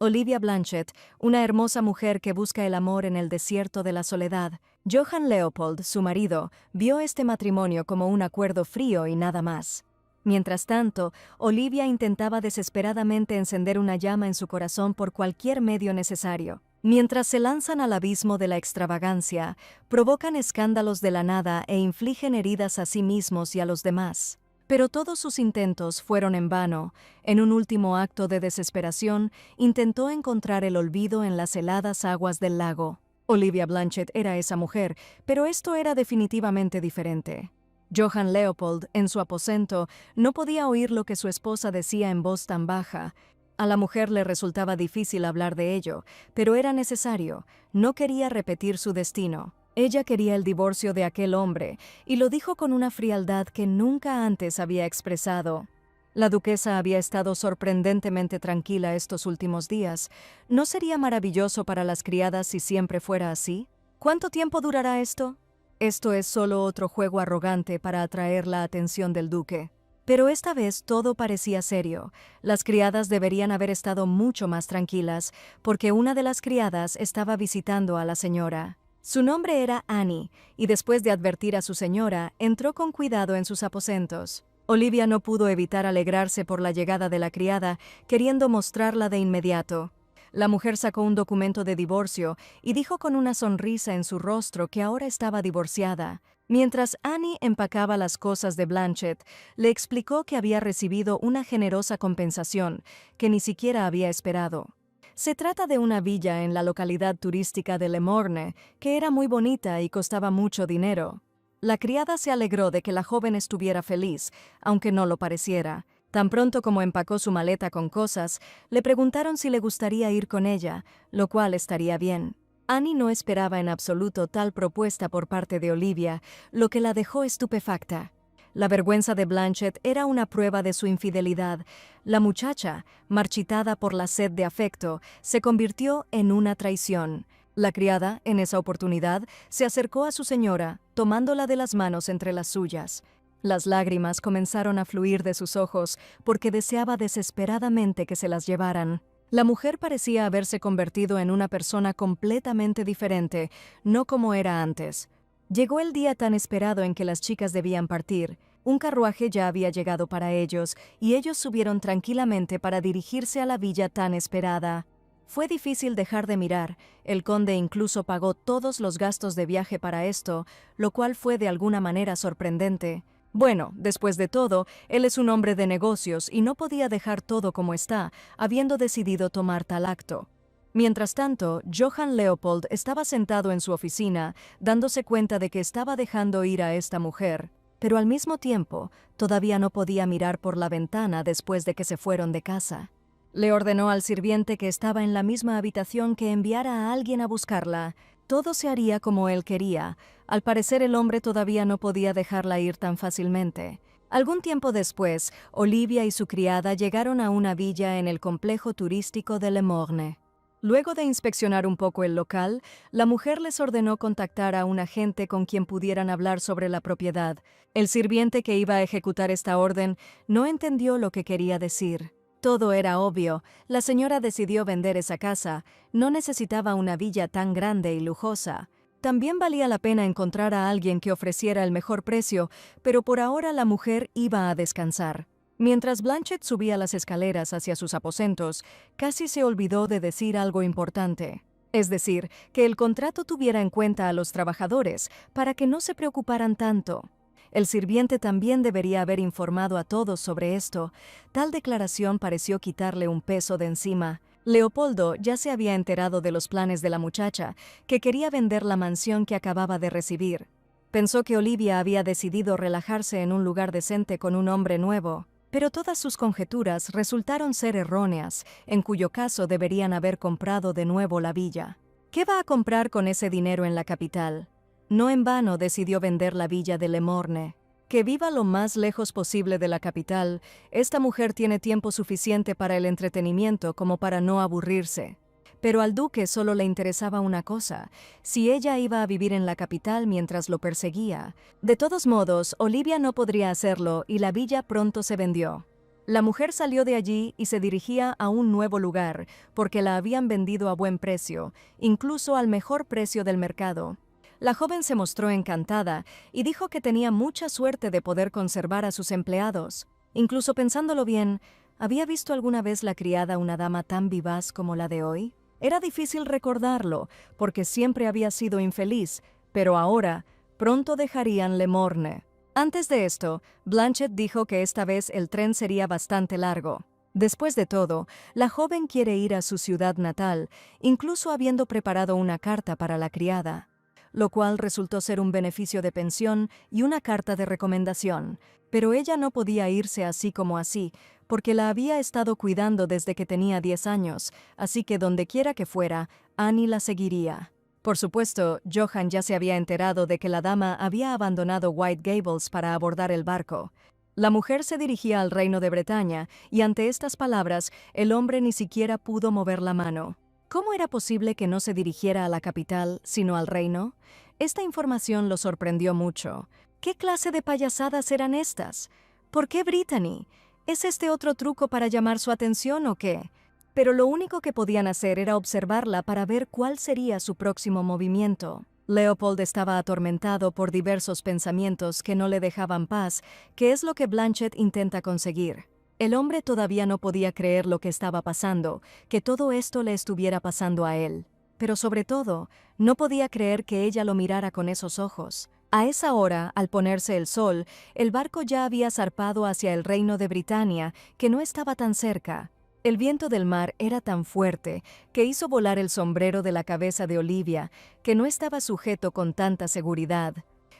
Olivia Blanchett, una hermosa mujer que busca el amor en el desierto de la soledad. Johann Leopold, su marido, vio este matrimonio como un acuerdo frío y nada más. Mientras tanto, Olivia intentaba desesperadamente encender una llama en su corazón por cualquier medio necesario. Mientras se lanzan al abismo de la extravagancia, provocan escándalos de la nada e infligen heridas a sí mismos y a los demás. Pero todos sus intentos fueron en vano. En un último acto de desesperación, intentó encontrar el olvido en las heladas aguas del lago. Olivia Blanchett era esa mujer, pero esto era definitivamente diferente. Johann Leopold, en su aposento, no podía oír lo que su esposa decía en voz tan baja. A la mujer le resultaba difícil hablar de ello, pero era necesario. No quería repetir su destino. Ella quería el divorcio de aquel hombre, y lo dijo con una frialdad que nunca antes había expresado. La duquesa había estado sorprendentemente tranquila estos últimos días. ¿No sería maravilloso para las criadas si siempre fuera así? ¿Cuánto tiempo durará esto? Esto es solo otro juego arrogante para atraer la atención del duque. Pero esta vez todo parecía serio. Las criadas deberían haber estado mucho más tranquilas, porque una de las criadas estaba visitando a la señora. Su nombre era Annie, y después de advertir a su señora, entró con cuidado en sus aposentos. Olivia no pudo evitar alegrarse por la llegada de la criada, queriendo mostrarla de inmediato. La mujer sacó un documento de divorcio y dijo con una sonrisa en su rostro que ahora estaba divorciada. Mientras Annie empacaba las cosas de Blanchett, le explicó que había recibido una generosa compensación que ni siquiera había esperado. Se trata de una villa en la localidad turística de Le Morne, que era muy bonita y costaba mucho dinero. La criada se alegró de que la joven estuviera feliz, aunque no lo pareciera. Tan pronto como empacó su maleta con cosas, le preguntaron si le gustaría ir con ella, lo cual estaría bien. Annie no esperaba en absoluto tal propuesta por parte de Olivia, lo que la dejó estupefacta. La vergüenza de Blanchett era una prueba de su infidelidad. La muchacha, marchitada por la sed de afecto, se convirtió en una traición. La criada, en esa oportunidad, se acercó a su señora, tomándola de las manos entre las suyas. Las lágrimas comenzaron a fluir de sus ojos porque deseaba desesperadamente que se las llevaran. La mujer parecía haberse convertido en una persona completamente diferente, no como era antes. Llegó el día tan esperado en que las chicas debían partir. Un carruaje ya había llegado para ellos, y ellos subieron tranquilamente para dirigirse a la villa tan esperada. Fue difícil dejar de mirar. El conde incluso pagó todos los gastos de viaje para esto, lo cual fue de alguna manera sorprendente. Bueno, después de todo, él es un hombre de negocios y no podía dejar todo como está, habiendo decidido tomar tal acto. Mientras tanto, Johann Leopold estaba sentado en su oficina, dándose cuenta de que estaba dejando ir a esta mujer, pero al mismo tiempo, todavía no podía mirar por la ventana después de que se fueron de casa. Le ordenó al sirviente que estaba en la misma habitación que enviara a alguien a buscarla. Todo se haría como él quería. Al parecer el hombre todavía no podía dejarla ir tan fácilmente. Algún tiempo después, Olivia y su criada llegaron a una villa en el complejo turístico de Le Morne. Luego de inspeccionar un poco el local, la mujer les ordenó contactar a un agente con quien pudieran hablar sobre la propiedad. El sirviente que iba a ejecutar esta orden no entendió lo que quería decir. Todo era obvio. La señora decidió vender esa casa. No necesitaba una villa tan grande y lujosa. También valía la pena encontrar a alguien que ofreciera el mejor precio, pero por ahora la mujer iba a descansar. Mientras Blanchett subía las escaleras hacia sus aposentos, casi se olvidó de decir algo importante. Es decir, que el contrato tuviera en cuenta a los trabajadores para que no se preocuparan tanto. El sirviente también debería haber informado a todos sobre esto. Tal declaración pareció quitarle un peso de encima. Leopoldo ya se había enterado de los planes de la muchacha, que quería vender la mansión que acababa de recibir. Pensó que Olivia había decidido relajarse en un lugar decente con un hombre nuevo. Pero todas sus conjeturas resultaron ser erróneas, en cuyo caso deberían haber comprado de nuevo la villa. ¿Qué va a comprar con ese dinero en la capital? No en vano decidió vender la villa de Le Morne. Que viva lo más lejos posible de la capital, esta mujer tiene tiempo suficiente para el entretenimiento como para no aburrirse. Pero al duque solo le interesaba una cosa: si ella iba a vivir en la capital mientras lo perseguía. De todos modos, Olivia no podría hacerlo y la villa pronto se vendió. La mujer salió de allí y se dirigía a un nuevo lugar, porque la habían vendido a buen precio, incluso al mejor precio del mercado. La joven se mostró encantada y dijo que tenía mucha suerte de poder conservar a sus empleados. Incluso pensándolo bien, ¿había visto alguna vez la criada una dama tan vivaz como la de hoy? Era difícil recordarlo, porque siempre había sido infeliz, pero ahora, pronto dejarían Le Morne. Antes de esto, Blanchett dijo que esta vez el tren sería bastante largo. Después de todo, la joven quiere ir a su ciudad natal, incluso habiendo preparado una carta para la criada, lo cual resultó ser un beneficio de pensión y una carta de recomendación. Pero ella no podía irse así como así, porque la había estado cuidando desde que tenía 10 años, así que dondequiera que fuera, Annie la seguiría. Por supuesto, Johann ya se había enterado de que la dama había abandonado White Gables para abordar el barco. La mujer se dirigía al reino de Bretaña, y ante estas palabras, el hombre ni siquiera pudo mover la mano. ¿Cómo era posible que no se dirigiera a la capital, sino al reino? Esta información lo sorprendió mucho. ¿Qué clase de payasadas eran estas? ¿Por qué Brittany? ¿Es este otro truco para llamar su atención o qué? Pero lo único que podían hacer era observarla para ver cuál sería su próximo movimiento. Leopold estaba atormentado por diversos pensamientos que no le dejaban paz, que es lo que Blanchett intenta conseguir. El hombre todavía no podía creer lo que estaba pasando, que todo esto le estuviera pasando a él. Pero sobre todo, no podía creer que ella lo mirara con esos ojos. A esa hora, al ponerse el sol, el barco ya había zarpado hacia el reino de Britania, que no estaba tan cerca. El viento del mar era tan fuerte que hizo volar el sombrero de la cabeza de Olivia, que no estaba sujeto con tanta seguridad.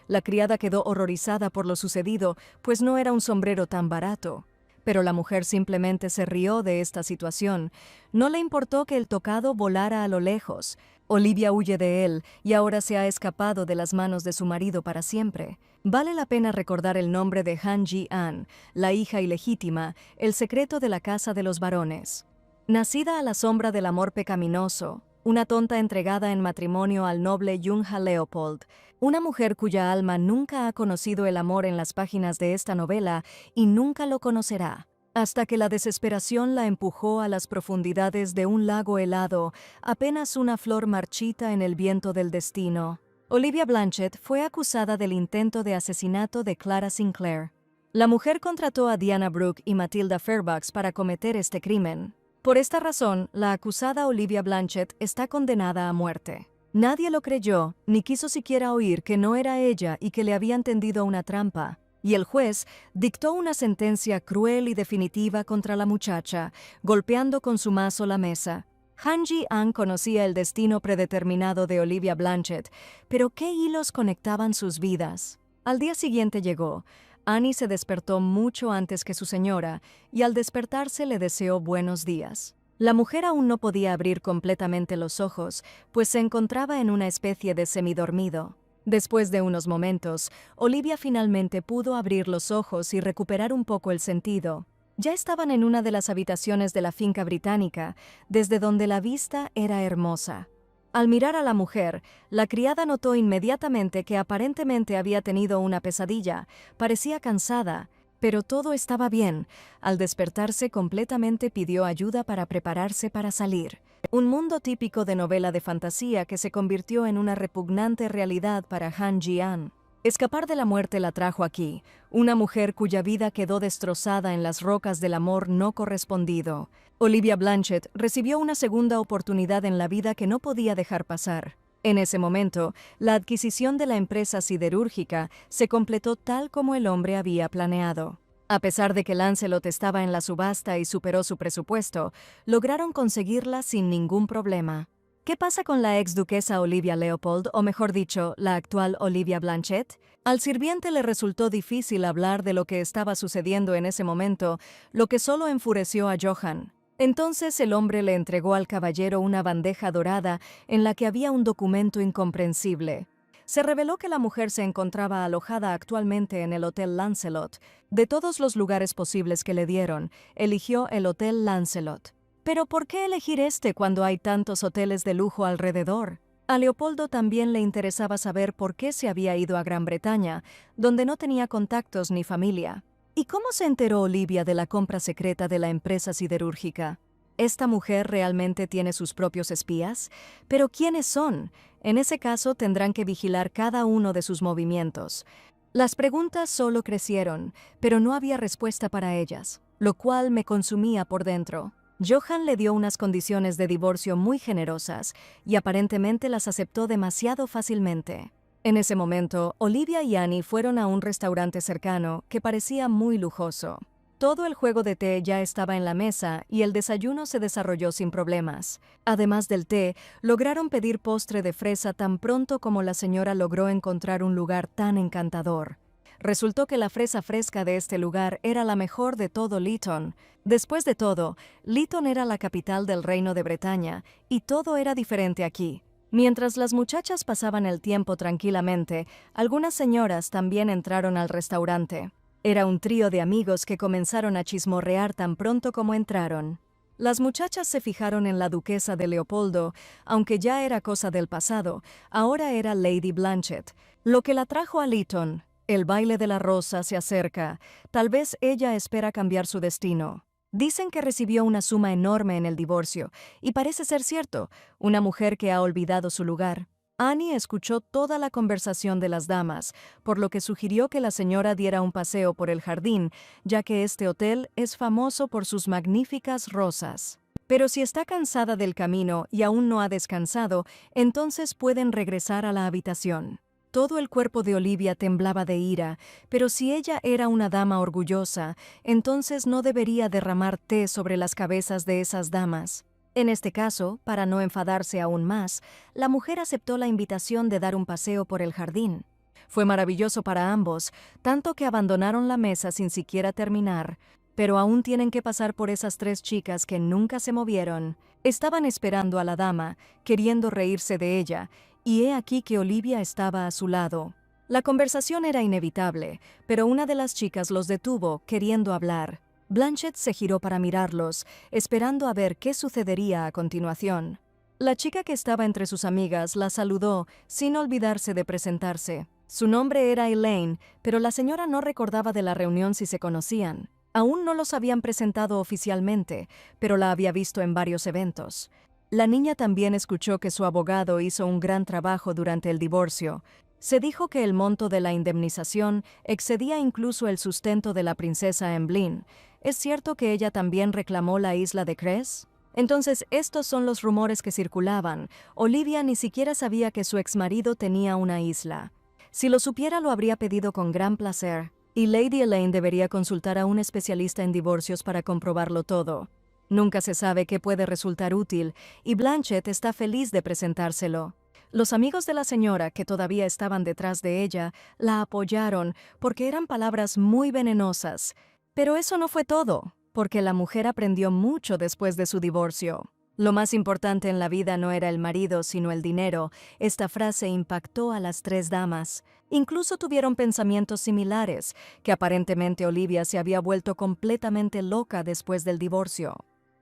La criada quedó horrorizada por lo sucedido, pues no era un sombrero tan barato. Pero la mujer simplemente se rió de esta situación. No le importó que el tocado volara a lo lejos. Olivia huye de él y ahora se ha escapado de las manos de su marido para siempre. Vale la pena recordar el nombre de Han Ji-an, la hija ilegítima, el secreto de la casa de los varones. Nacida a la sombra del amor pecaminoso, una tonta entregada en matrimonio al noble Junja Leopold, una mujer cuya alma nunca ha conocido el amor en las páginas de esta novela y nunca lo conocerá, hasta que la desesperación la empujó a las profundidades de un lago helado, apenas una flor marchita en el viento del destino. Olivia Blanchett fue acusada del intento de asesinato de Clara Sinclair. La mujer contrató a Diana Brooke y Matilda Fairfax para cometer este crimen. Por esta razón, la acusada Olivia Blanchett está condenada a muerte. Nadie lo creyó, ni quiso siquiera oír que no era ella y que le habían tendido una trampa. Y el juez dictó una sentencia cruel y definitiva contra la muchacha, golpeando con su mazo la mesa. Han Ji-an conocía el destino predeterminado de Olivia Blanchett, pero ¿qué hilos conectaban sus vidas? Al día siguiente llegó. Annie se despertó mucho antes que su señora, y al despertarse le deseó buenos días. La mujer aún no podía abrir completamente los ojos, pues se encontraba en una especie de semidormido. Después de unos momentos, Olivia finalmente pudo abrir los ojos y recuperar un poco el sentido. Ya estaban en una de las habitaciones de la finca británica, desde donde la vista era hermosa. Al mirar a la mujer, la criada notó inmediatamente que aparentemente había tenido una pesadilla, parecía cansada, pero todo estaba bien. Al despertarse completamente pidió ayuda para prepararse para salir. Un mundo típico de novela de fantasía que se convirtió en una repugnante realidad para Han Ji-an. Escapar de la muerte la trajo aquí, una mujer cuya vida quedó destrozada en las rocas del amor no correspondido. Olivia Blanchett recibió una segunda oportunidad en la vida que no podía dejar pasar. En ese momento, la adquisición de la empresa siderúrgica se completó tal como el hombre había planeado. A pesar de que Lancelot estaba en la subasta y superó su presupuesto, lograron conseguirla sin ningún problema. ¿Qué pasa con la ex duquesa Olivia Leopold, o mejor dicho, la actual Olivia Blanchett? Al sirviente le resultó difícil hablar de lo que estaba sucediendo en ese momento, lo que solo enfureció a Johann. Entonces el hombre le entregó al caballero una bandeja dorada en la que había un documento incomprensible. Se reveló que la mujer se encontraba alojada actualmente en el Hotel Lancelot. De todos los lugares posibles que le dieron, eligió el Hotel Lancelot. ¿Pero por qué elegir este cuando hay tantos hoteles de lujo alrededor? A Leopoldo también le interesaba saber por qué se había ido a Gran Bretaña, donde no tenía contactos ni familia. ¿Y cómo se enteró Olivia de la compra secreta de la empresa siderúrgica? ¿Esta mujer realmente tiene sus propios espías? ¿Pero quiénes son? En ese caso tendrán que vigilar cada uno de sus movimientos. Las preguntas solo crecieron, pero no había respuesta para ellas, lo cual me consumía por dentro. Johan le dio unas condiciones de divorcio muy generosas y aparentemente las aceptó demasiado fácilmente. En ese momento, Olivia y Annie fueron a un restaurante cercano que parecía muy lujoso. Todo el juego de té ya estaba en la mesa y el desayuno se desarrolló sin problemas. Además del té, lograron pedir postre de fresa tan pronto como la señora logró encontrar un lugar tan encantador. Resultó que la fresa fresca de este lugar era la mejor de todo Lytton. Después de todo, Lytton era la capital del Reino de Bretaña, y todo era diferente aquí. Mientras las muchachas pasaban el tiempo tranquilamente, algunas señoras también entraron al restaurante. Era un trío de amigos que comenzaron a chismorrear tan pronto como entraron. Las muchachas se fijaron en la duquesa de Leopoldo, aunque ya era cosa del pasado, ahora era Lady Blanchett, lo que la trajo a Lytton. El baile de la rosa se acerca, tal vez ella espera cambiar su destino. Dicen que recibió una suma enorme en el divorcio, y parece ser cierto, una mujer que ha olvidado su lugar. Annie escuchó toda la conversación de las damas, por lo que sugirió que la señora diera un paseo por el jardín, ya que este hotel es famoso por sus magníficas rosas. Pero si está cansada del camino y aún no ha descansado, entonces pueden regresar a la habitación. Todo el cuerpo de Olivia temblaba de ira, pero si ella era una dama orgullosa, entonces no debería derramar té sobre las cabezas de esas damas. En este caso, para no enfadarse aún más, la mujer aceptó la invitación de dar un paseo por el jardín. Fue maravilloso para ambos, tanto que abandonaron la mesa sin siquiera terminar. Pero aún tienen que pasar por esas tres chicas que nunca se movieron. Estaban esperando a la dama, queriendo reírse de ella, y he aquí que Olivia estaba a su lado. La conversación era inevitable, pero una de las chicas los detuvo, queriendo hablar. Blanchett se giró para mirarlos, esperando a ver qué sucedería a continuación. La chica que estaba entre sus amigas la saludó, sin olvidarse de presentarse. Su nombre era Elaine, pero la señora no recordaba de la reunión si se conocían. Aún no los habían presentado oficialmente, pero la había visto en varios eventos. La niña también escuchó que su abogado hizo un gran trabajo durante el divorcio. Se dijo que el monto de la indemnización excedía incluso el sustento de la princesa Emmeline. ¿Es cierto que ella también reclamó la isla de Cress? Entonces, estos son los rumores que circulaban. Olivia ni siquiera sabía que su exmarido tenía una isla. Si lo supiera, lo habría pedido con gran placer. Y Lady Elaine debería consultar a un especialista en divorcios para comprobarlo todo. Nunca se sabe qué puede resultar útil, y Blanchett está feliz de presentárselo. Los amigos de la señora, que todavía estaban detrás de ella, la apoyaron porque eran palabras muy venenosas. Pero eso no fue todo, porque la mujer aprendió mucho después de su divorcio. Lo más importante en la vida no era el marido, sino el dinero. Esta frase impactó a las tres damas. Incluso tuvieron pensamientos similares, que aparentemente Olivia se había vuelto completamente loca después del divorcio.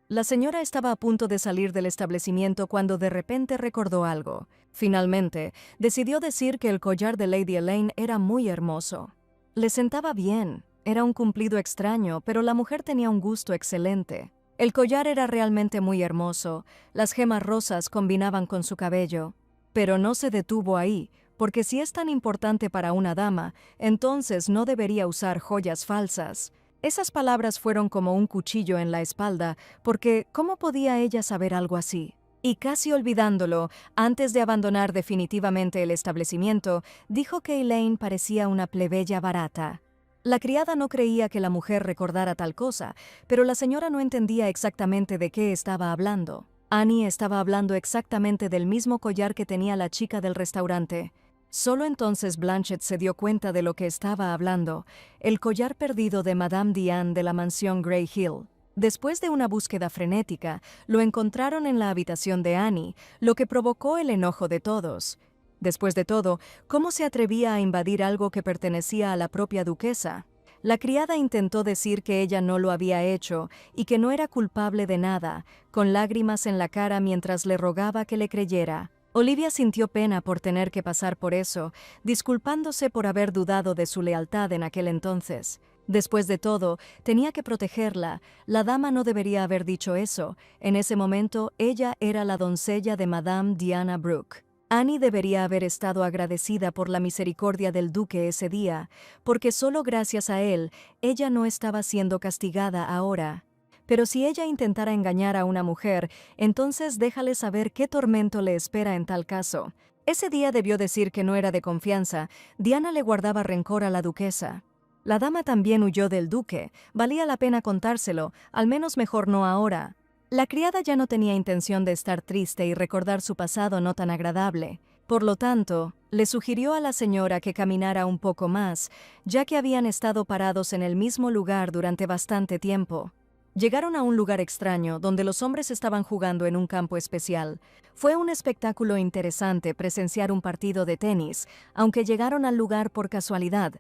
La señora estaba a punto de salir del establecimiento cuando de repente recordó algo. Finalmente, decidió decir que el collar de Lady Elaine era muy hermoso. Le sentaba bien, era un cumplido extraño, pero la mujer tenía un gusto excelente. El collar era realmente muy hermoso, las gemas rosas combinaban con su cabello. Pero no se detuvo ahí, porque si es tan importante para una dama, entonces no debería usar joyas falsas. Esas palabras fueron como un cuchillo en la espalda, porque ¿cómo podía ella saber algo así? Y casi olvidándolo, antes de abandonar definitivamente el establecimiento, dijo que Elaine parecía una plebeya barata. La criada no creía que la mujer recordara tal cosa, pero la señora no entendía exactamente de qué estaba hablando. Annie estaba hablando exactamente del mismo collar que tenía la chica del restaurante. Solo entonces Blanchett se dio cuenta de lo que estaba hablando, el collar perdido de Madame Diane de la mansión Grey Hill. Después de una búsqueda frenética, lo encontraron en la habitación de Annie, lo que provocó el enojo de todos. Después de todo, ¿cómo se atrevía a invadir algo que pertenecía a la propia duquesa? La criada intentó decir que ella no lo había hecho y que no era culpable de nada, con lágrimas en la cara mientras le rogaba que le creyera. Olivia sintió pena por tener que pasar por eso, disculpándose por haber dudado de su lealtad en aquel entonces. Después de todo, tenía que protegerla. La dama no debería haber dicho eso. En ese momento, ella era la doncella de Madame Diana Brooke. Annie debería haber estado agradecida por la misericordia del duque ese día, porque solo gracias a él, ella no estaba siendo castigada ahora. Pero si ella intentara engañar a una mujer, entonces déjale saber qué tormento le espera en tal caso. Ese día debió decir que no era de confianza. Diana le guardaba rencor a la duquesa. La dama también huyó del duque. Valía la pena contárselo, al menos mejor no ahora. La criada ya no tenía intención de estar triste y recordar su pasado no tan agradable. Por lo tanto, le sugirió a la señora que caminara un poco más, ya que habían estado parados en el mismo lugar durante bastante tiempo. Llegaron a un lugar extraño, donde los hombres estaban jugando en un campo especial. Fue un espectáculo interesante presenciar un partido de tenis, aunque llegaron al lugar por casualidad.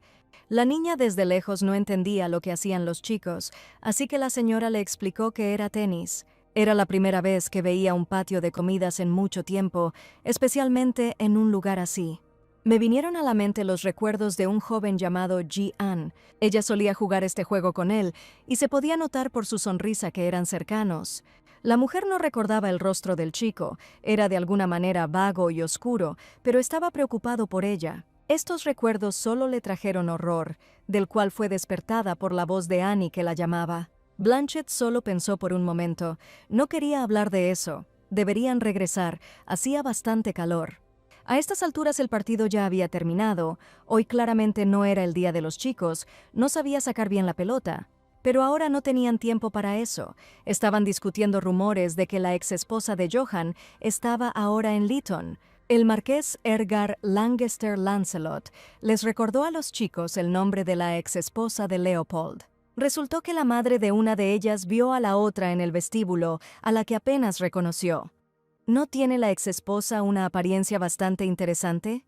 La niña desde lejos no entendía lo que hacían los chicos, así que la señora le explicó que era tenis. Era la primera vez que veía un patio de comidas en mucho tiempo, especialmente en un lugar así. Me vinieron a la mente los recuerdos de un joven llamado Ji-an. Ella solía jugar este juego con él, y se podía notar por su sonrisa que eran cercanos. La mujer no recordaba el rostro del chico, era de alguna manera vago y oscuro, pero estaba preocupado por ella. Estos recuerdos solo le trajeron horror, del cual fue despertada por la voz de Annie que la llamaba. Blanchett solo pensó por un momento. No quería hablar de eso. Deberían regresar. Hacía bastante calor. A estas alturas el partido ya había terminado. Hoy claramente no era el día de los chicos. No sabía sacar bien la pelota. Pero ahora no tenían tiempo para eso. Estaban discutiendo rumores de que la exesposa de Johann estaba ahora en Lytton. El marqués Edgar Lancaster Lancelot les recordó a los chicos el nombre de la exesposa de Leopold. Resultó que la madre de una de ellas vio a la otra en el vestíbulo, a la que apenas reconoció. ¿No tiene la exesposa una apariencia bastante interesante?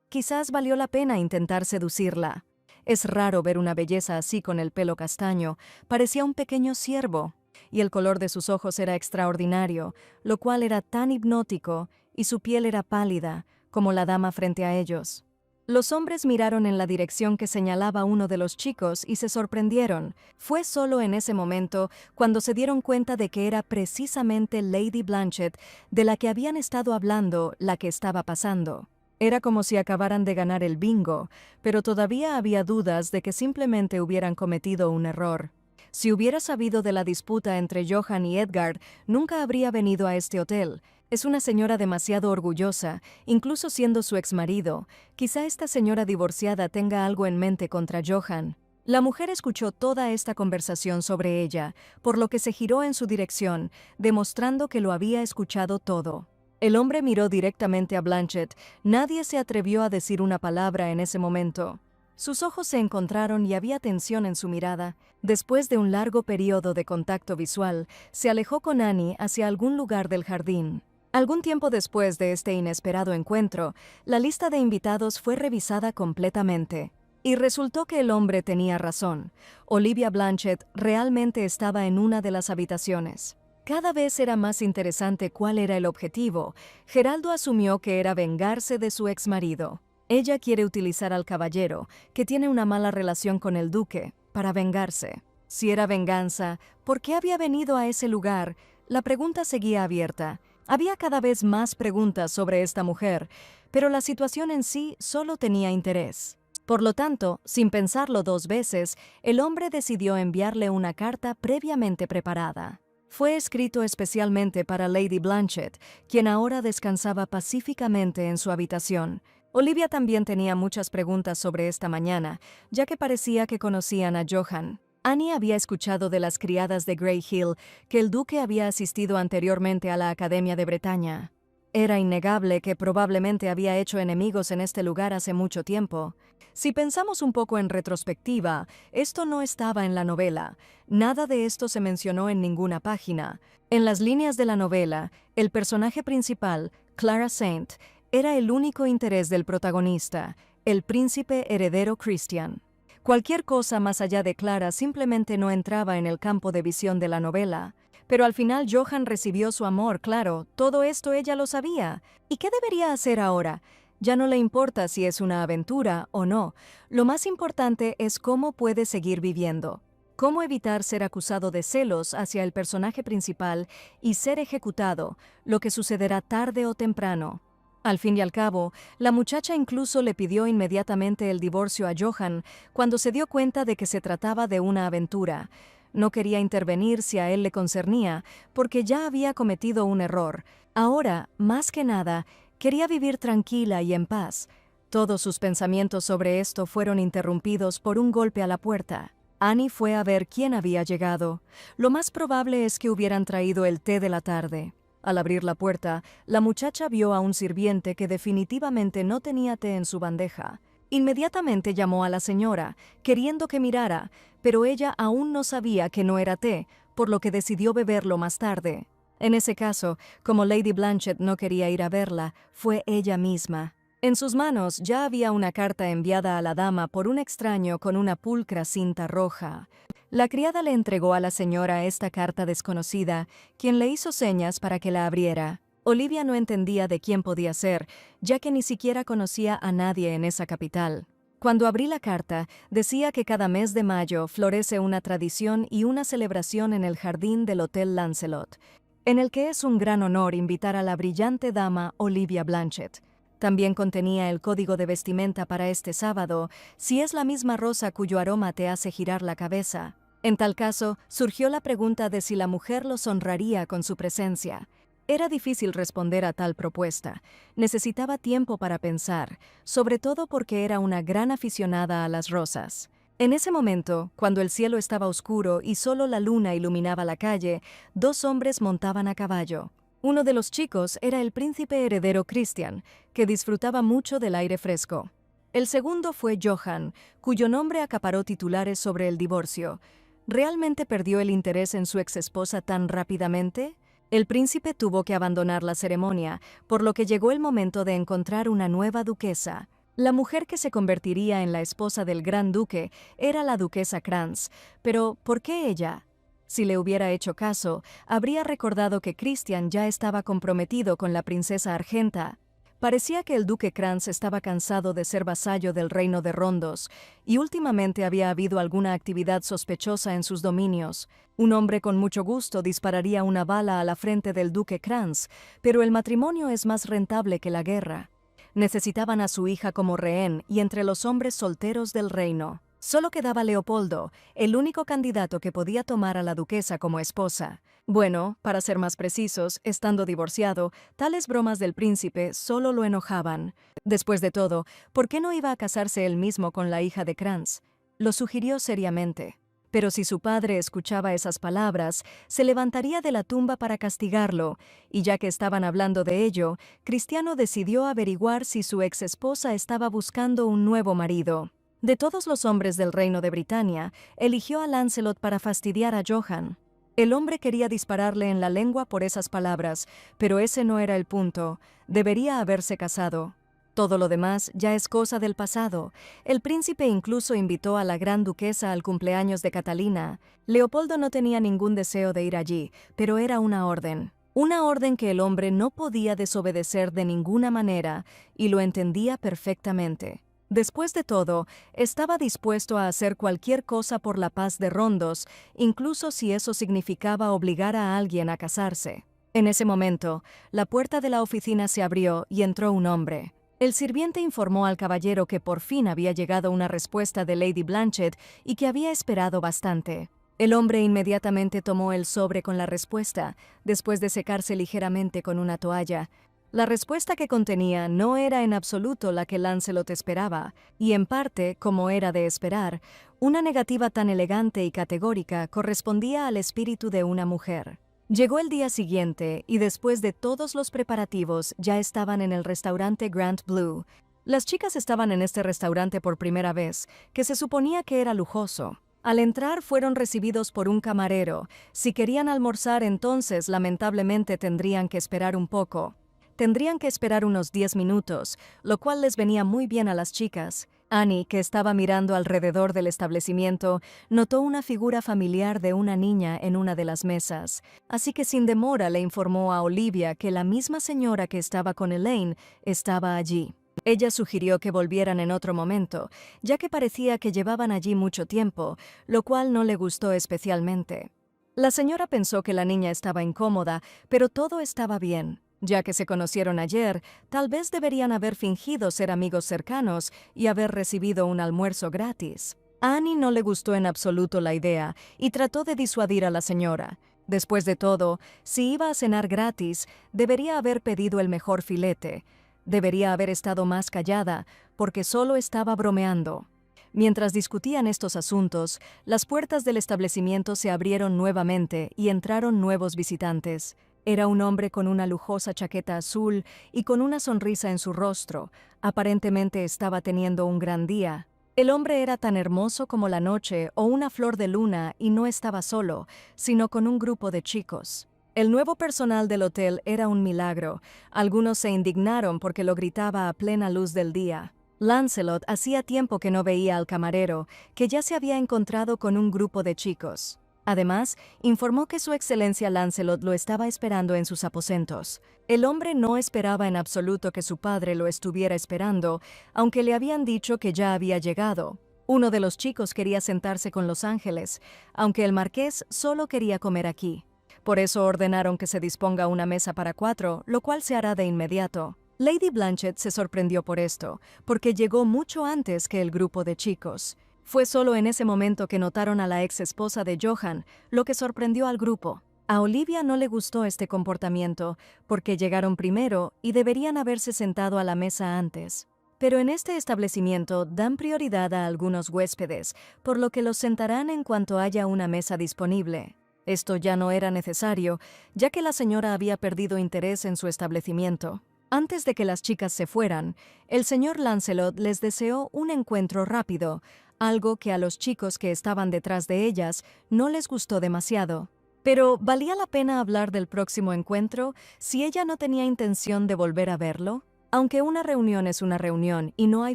Quizás valió la pena intentar seducirla. Es raro ver una belleza así con el pelo castaño, parecía un pequeño ciervo, y el color de sus ojos era extraordinario, lo cual era tan hipnótico, y su piel era pálida, como la dama frente a ellos. Los hombres miraron en la dirección que señalaba uno de los chicos y se sorprendieron. Fue solo en ese momento cuando se dieron cuenta de que era precisamente Lady Blanchett, de la que habían estado hablando, la que estaba pasando. Era como si acabaran de ganar el bingo, pero todavía había dudas de que simplemente hubieran cometido un error. Si hubiera sabido de la disputa entre Johann y Edgar, nunca habría venido a este hotel. Es una señora demasiado orgullosa, incluso siendo su exmarido. Quizá esta señora divorciada tenga algo en mente contra Johann. La mujer escuchó toda esta conversación sobre ella, por lo que se giró en su dirección, demostrando que lo había escuchado todo. El hombre miró directamente a Blanchett. Nadie se atrevió a decir una palabra en ese momento. Sus ojos se encontraron y había tensión en su mirada. Después de un largo periodo de contacto visual, se alejó con Annie hacia algún lugar del jardín. Algún tiempo después de este inesperado encuentro, la lista de invitados fue revisada completamente. Y resultó que el hombre tenía razón. Olivia Blanchett realmente estaba en una de las habitaciones. Cada vez era más interesante cuál era el objetivo. Geraldo asumió que era vengarse de su exmarido. Ella quiere utilizar al caballero, que tiene una mala relación con el duque, para vengarse. Si era venganza, ¿por qué había venido a ese lugar? La pregunta seguía abierta. Había cada vez más preguntas sobre esta mujer, pero la situación en sí solo tenía interés. Por lo tanto, sin pensarlo dos veces, el hombre decidió enviarle una carta previamente preparada. Fue escrito especialmente para Lady Blanchett, quien ahora descansaba pacíficamente en su habitación. Olivia también tenía muchas preguntas sobre esta mañana, ya que parecía que conocían a Johann. Annie había escuchado de las criadas de Grey Hill que el duque había asistido anteriormente a la Academia de Bretaña. Era innegable que probablemente había hecho enemigos en este lugar hace mucho tiempo. Si pensamos un poco en retrospectiva, esto no estaba en la novela. Nada de esto se mencionó en ninguna página. En las líneas de la novela, el personaje principal, Clara Saint, era el único interés del protagonista, el príncipe heredero Christian. Cualquier cosa más allá de Clara simplemente no entraba en el campo de visión de la novela. Pero al final Johann recibió su amor, claro, todo esto ella lo sabía. ¿Y qué debería hacer ahora? Ya no le importa si es una aventura o no. Lo más importante es cómo puede seguir viviendo. Cómo evitar ser acusado de celos hacia el personaje principal y ser ejecutado, lo que sucederá tarde o temprano. Al fin y al cabo, la muchacha incluso le pidió inmediatamente el divorcio a Johan cuando se dio cuenta de que se trataba de una aventura. No quería intervenir si a él le concernía, porque ya había cometido un error. Ahora, más que nada, quería vivir tranquila y en paz. Todos sus pensamientos sobre esto fueron interrumpidos por un golpe a la puerta. Annie fue a ver quién había llegado. Lo más probable es que hubieran traído el té de la tarde. Al abrir la puerta, la muchacha vio a un sirviente que definitivamente no tenía té en su bandeja. Inmediatamente llamó a la señora, queriendo que mirara, pero ella aún no sabía que no era té, por lo que decidió beberlo más tarde. En ese caso, como Lady Blanchett no quería ir a verla, fue ella misma. En sus manos ya había una carta enviada a la dama por un extraño con una pulcra cinta roja. La criada le entregó a la señora esta carta desconocida, quien le hizo señas para que la abriera. Olivia no entendía de quién podía ser, ya que ni siquiera conocía a nadie en esa capital. Cuando abrí la carta, decía que cada mes de mayo florece una tradición y una celebración en el jardín del Hotel Lancelot, en el que es un gran honor invitar a la brillante dama Olivia Blanchett. También contenía el código de vestimenta para este sábado, si es la misma rosa cuyo aroma te hace girar la cabeza. En tal caso, surgió la pregunta de si la mujer los honraría con su presencia. Era difícil responder a tal propuesta. Necesitaba tiempo para pensar, sobre todo porque era una gran aficionada a las rosas. En ese momento, cuando el cielo estaba oscuro y solo la luna iluminaba la calle, dos hombres montaban a caballo. Uno de los chicos era el príncipe heredero Christian, que disfrutaba mucho del aire fresco. El segundo fue Johan, cuyo nombre acaparó titulares sobre el divorcio. ¿Realmente perdió el interés en su exesposa tan rápidamente? El príncipe tuvo que abandonar la ceremonia, por lo que llegó el momento de encontrar una nueva duquesa. La mujer que se convertiría en la esposa del gran duque era la duquesa Krantz, pero ¿por qué ella? Si le hubiera hecho caso, habría recordado que Christian ya estaba comprometido con la princesa Argenta. Parecía que el duque Krantz estaba cansado de ser vasallo del reino de Rondos, y últimamente había habido alguna actividad sospechosa en sus dominios. Un hombre con mucho gusto dispararía una bala a la frente del duque Krantz, pero el matrimonio es más rentable que la guerra. Necesitaban a su hija como rehén y entre los hombres solteros del reino. Solo quedaba Leopoldo, el único candidato que podía tomar a la duquesa como esposa. Bueno, para ser más precisos, estando divorciado, tales bromas del príncipe solo lo enojaban. Después de todo, ¿por qué no iba a casarse él mismo con la hija de Krantz? Lo sugirió seriamente. Pero si su padre escuchaba esas palabras, se levantaría de la tumba para castigarlo, y ya que estaban hablando de ello, Cristiano decidió averiguar si su exesposa estaba buscando un nuevo marido. De todos los hombres del reino de Britania, eligió a Lancelot para fastidiar a Johan. El hombre quería dispararle en la lengua por esas palabras, pero ese no era el punto. Debería haberse casado. Todo lo demás ya es cosa del pasado. El príncipe incluso invitó a la gran duquesa al cumpleaños de Catalina. Leopoldo no tenía ningún deseo de ir allí, pero era una orden. Una orden que el hombre no podía desobedecer de ninguna manera, y lo entendía perfectamente. Después de todo, estaba dispuesto a hacer cualquier cosa por la paz de Rondos, incluso si eso significaba obligar a alguien a casarse. En ese momento, la puerta de la oficina se abrió y entró un hombre. El sirviente informó al caballero que por fin había llegado una respuesta de Lady Blanchett y que había esperado bastante. El hombre inmediatamente tomó el sobre con la respuesta, después de secarse ligeramente con una toalla. La respuesta que contenía no era en absoluto la que Lancelot esperaba, y en parte, como era de esperar, una negativa tan elegante y categórica correspondía al espíritu de una mujer. Llegó el día siguiente, y después de todos los preparativos ya estaban en el restaurante Grand Blue. Las chicas estaban en este restaurante por primera vez, que se suponía que era lujoso. Al entrar fueron recibidos por un camarero. Si querían almorzar entonces, lamentablemente tendrían que esperar un poco. Tendrían que esperar unos 10 minutos, lo cual les venía muy bien a las chicas. Annie, que estaba mirando alrededor del establecimiento, notó una figura familiar de una niña en una de las mesas, así que sin demora le informó a Olivia que la misma señora que estaba con Elaine estaba allí. Ella sugirió que volvieran en otro momento, ya que parecía que llevaban allí mucho tiempo, lo cual no le gustó especialmente. La señora pensó que la niña estaba incómoda, pero todo estaba bien. Ya que se conocieron ayer, tal vez deberían haber fingido ser amigos cercanos y haber recibido un almuerzo gratis. A Annie no le gustó en absoluto la idea y trató de disuadir a la señora. Después de todo, si iba a cenar gratis, debería haber pedido el mejor filete. Debería haber estado más callada, porque solo estaba bromeando. Mientras discutían estos asuntos, las puertas del establecimiento se abrieron nuevamente y entraron nuevos visitantes. Era un hombre con una lujosa chaqueta azul y con una sonrisa en su rostro. Aparentemente estaba teniendo un gran día. El hombre era tan hermoso como la noche o una flor de luna y no estaba solo, sino con un grupo de chicos. El nuevo personal del hotel era un milagro. Algunos se indignaron porque lo gritaba a plena luz del día. Lancelot hacía tiempo que no veía al camarero, que ya se había encontrado con un grupo de chicos. Además, informó que su excelencia Lancelot lo estaba esperando en sus aposentos. El hombre no esperaba en absoluto que su padre lo estuviera esperando, aunque le habían dicho que ya había llegado. Uno de los chicos quería sentarse con los ángeles, aunque el marqués solo quería comer aquí. Por eso ordenaron que se disponga una mesa para 4, lo cual se hará de inmediato. Lady Blanchett se sorprendió por esto, porque llegó mucho antes que el grupo de chicos. Fue solo en ese momento que notaron a la ex esposa de Johann, lo que sorprendió al grupo. A Olivia no le gustó este comportamiento, porque llegaron primero y deberían haberse sentado a la mesa antes. Pero en este establecimiento dan prioridad a algunos huéspedes, por lo que los sentarán en cuanto haya una mesa disponible. Esto ya no era necesario, ya que la señora había perdido interés en su establecimiento. Antes de que las chicas se fueran, el señor Lancelot les deseó un encuentro rápido, algo que a los chicos que estaban detrás de ellas no les gustó demasiado. Pero ¿valía la pena hablar del próximo encuentro si ella no tenía intención de volver a verlo? Aunque una reunión es una reunión y no hay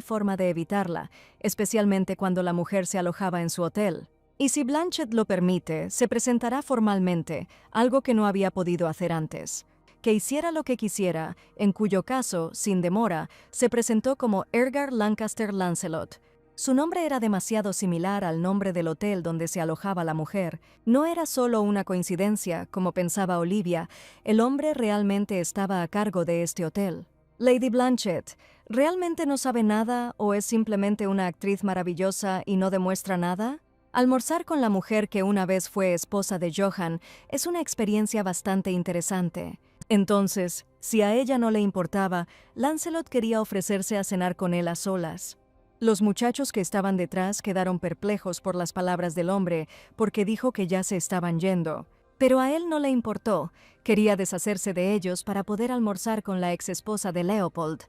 forma de evitarla, especialmente cuando la mujer se alojaba en su hotel. Y si Blanchett lo permite, se presentará formalmente, algo que no había podido hacer antes. Que hiciera lo que quisiera, en cuyo caso, sin demora, se presentó como Edgar Lancaster Lancelot. Su nombre era demasiado similar al nombre del hotel donde se alojaba la mujer. No era solo una coincidencia, como pensaba Olivia, el hombre realmente estaba a cargo de este hotel. Lady Blanchett, ¿realmente no sabe nada o es simplemente una actriz maravillosa y no demuestra nada? Almorzar con la mujer que una vez fue esposa de Johann es una experiencia bastante interesante. Entonces, si a ella no le importaba, Lancelot quería ofrecerse a cenar con él a solas. Los muchachos que estaban detrás quedaron perplejos por las palabras del hombre, porque dijo que ya se estaban yendo. Pero a él no le importó, quería deshacerse de ellos para poder almorzar con la exesposa de Leopold.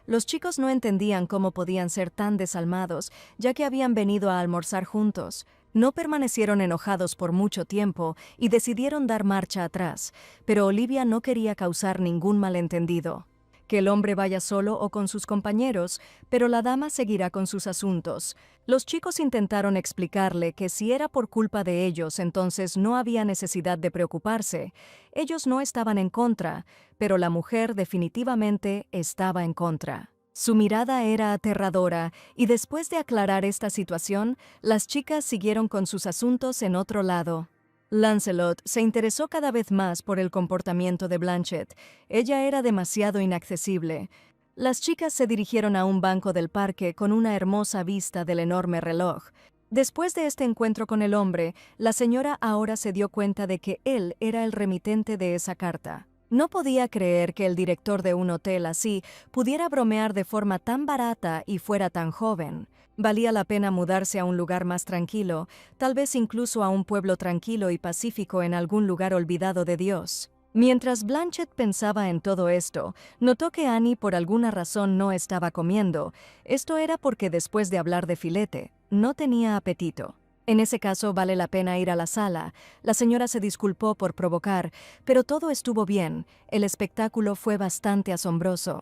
Los chicos no entendían cómo podían ser tan desalmados, ya que habían venido a almorzar juntos. No permanecieron enojados por mucho tiempo y decidieron dar marcha atrás, pero Olivia no quería causar ningún malentendido. Que el hombre vaya solo o con sus compañeros, pero la dama seguirá con sus asuntos. Los chicos intentaron explicarle que si era por culpa de ellos, entonces no había necesidad de preocuparse. Ellos no estaban en contra, pero la mujer definitivamente estaba en contra. Su mirada era aterradora, y después de aclarar esta situación, las chicas siguieron con sus asuntos en otro lado. Lancelot se interesó cada vez más por el comportamiento de Blanchett. Ella era demasiado inaccesible. Las chicas se dirigieron a un banco del parque con una hermosa vista del enorme reloj. Después de este encuentro con el hombre, la señora ahora se dio cuenta de que él era el remitente de esa carta. No podía creer que el director de un hotel así pudiera bromear de forma tan barata y fuera tan joven. Valía la pena mudarse a un lugar más tranquilo, tal vez incluso a un pueblo tranquilo y pacífico en algún lugar olvidado de Dios. Mientras Blanchett pensaba en todo esto, notó que Annie por alguna razón no estaba comiendo. Esto era porque después de hablar de filete, no tenía apetito. En ese caso vale la pena ir a la sala. La señora se disculpó por provocar, pero todo estuvo bien. El espectáculo fue bastante asombroso.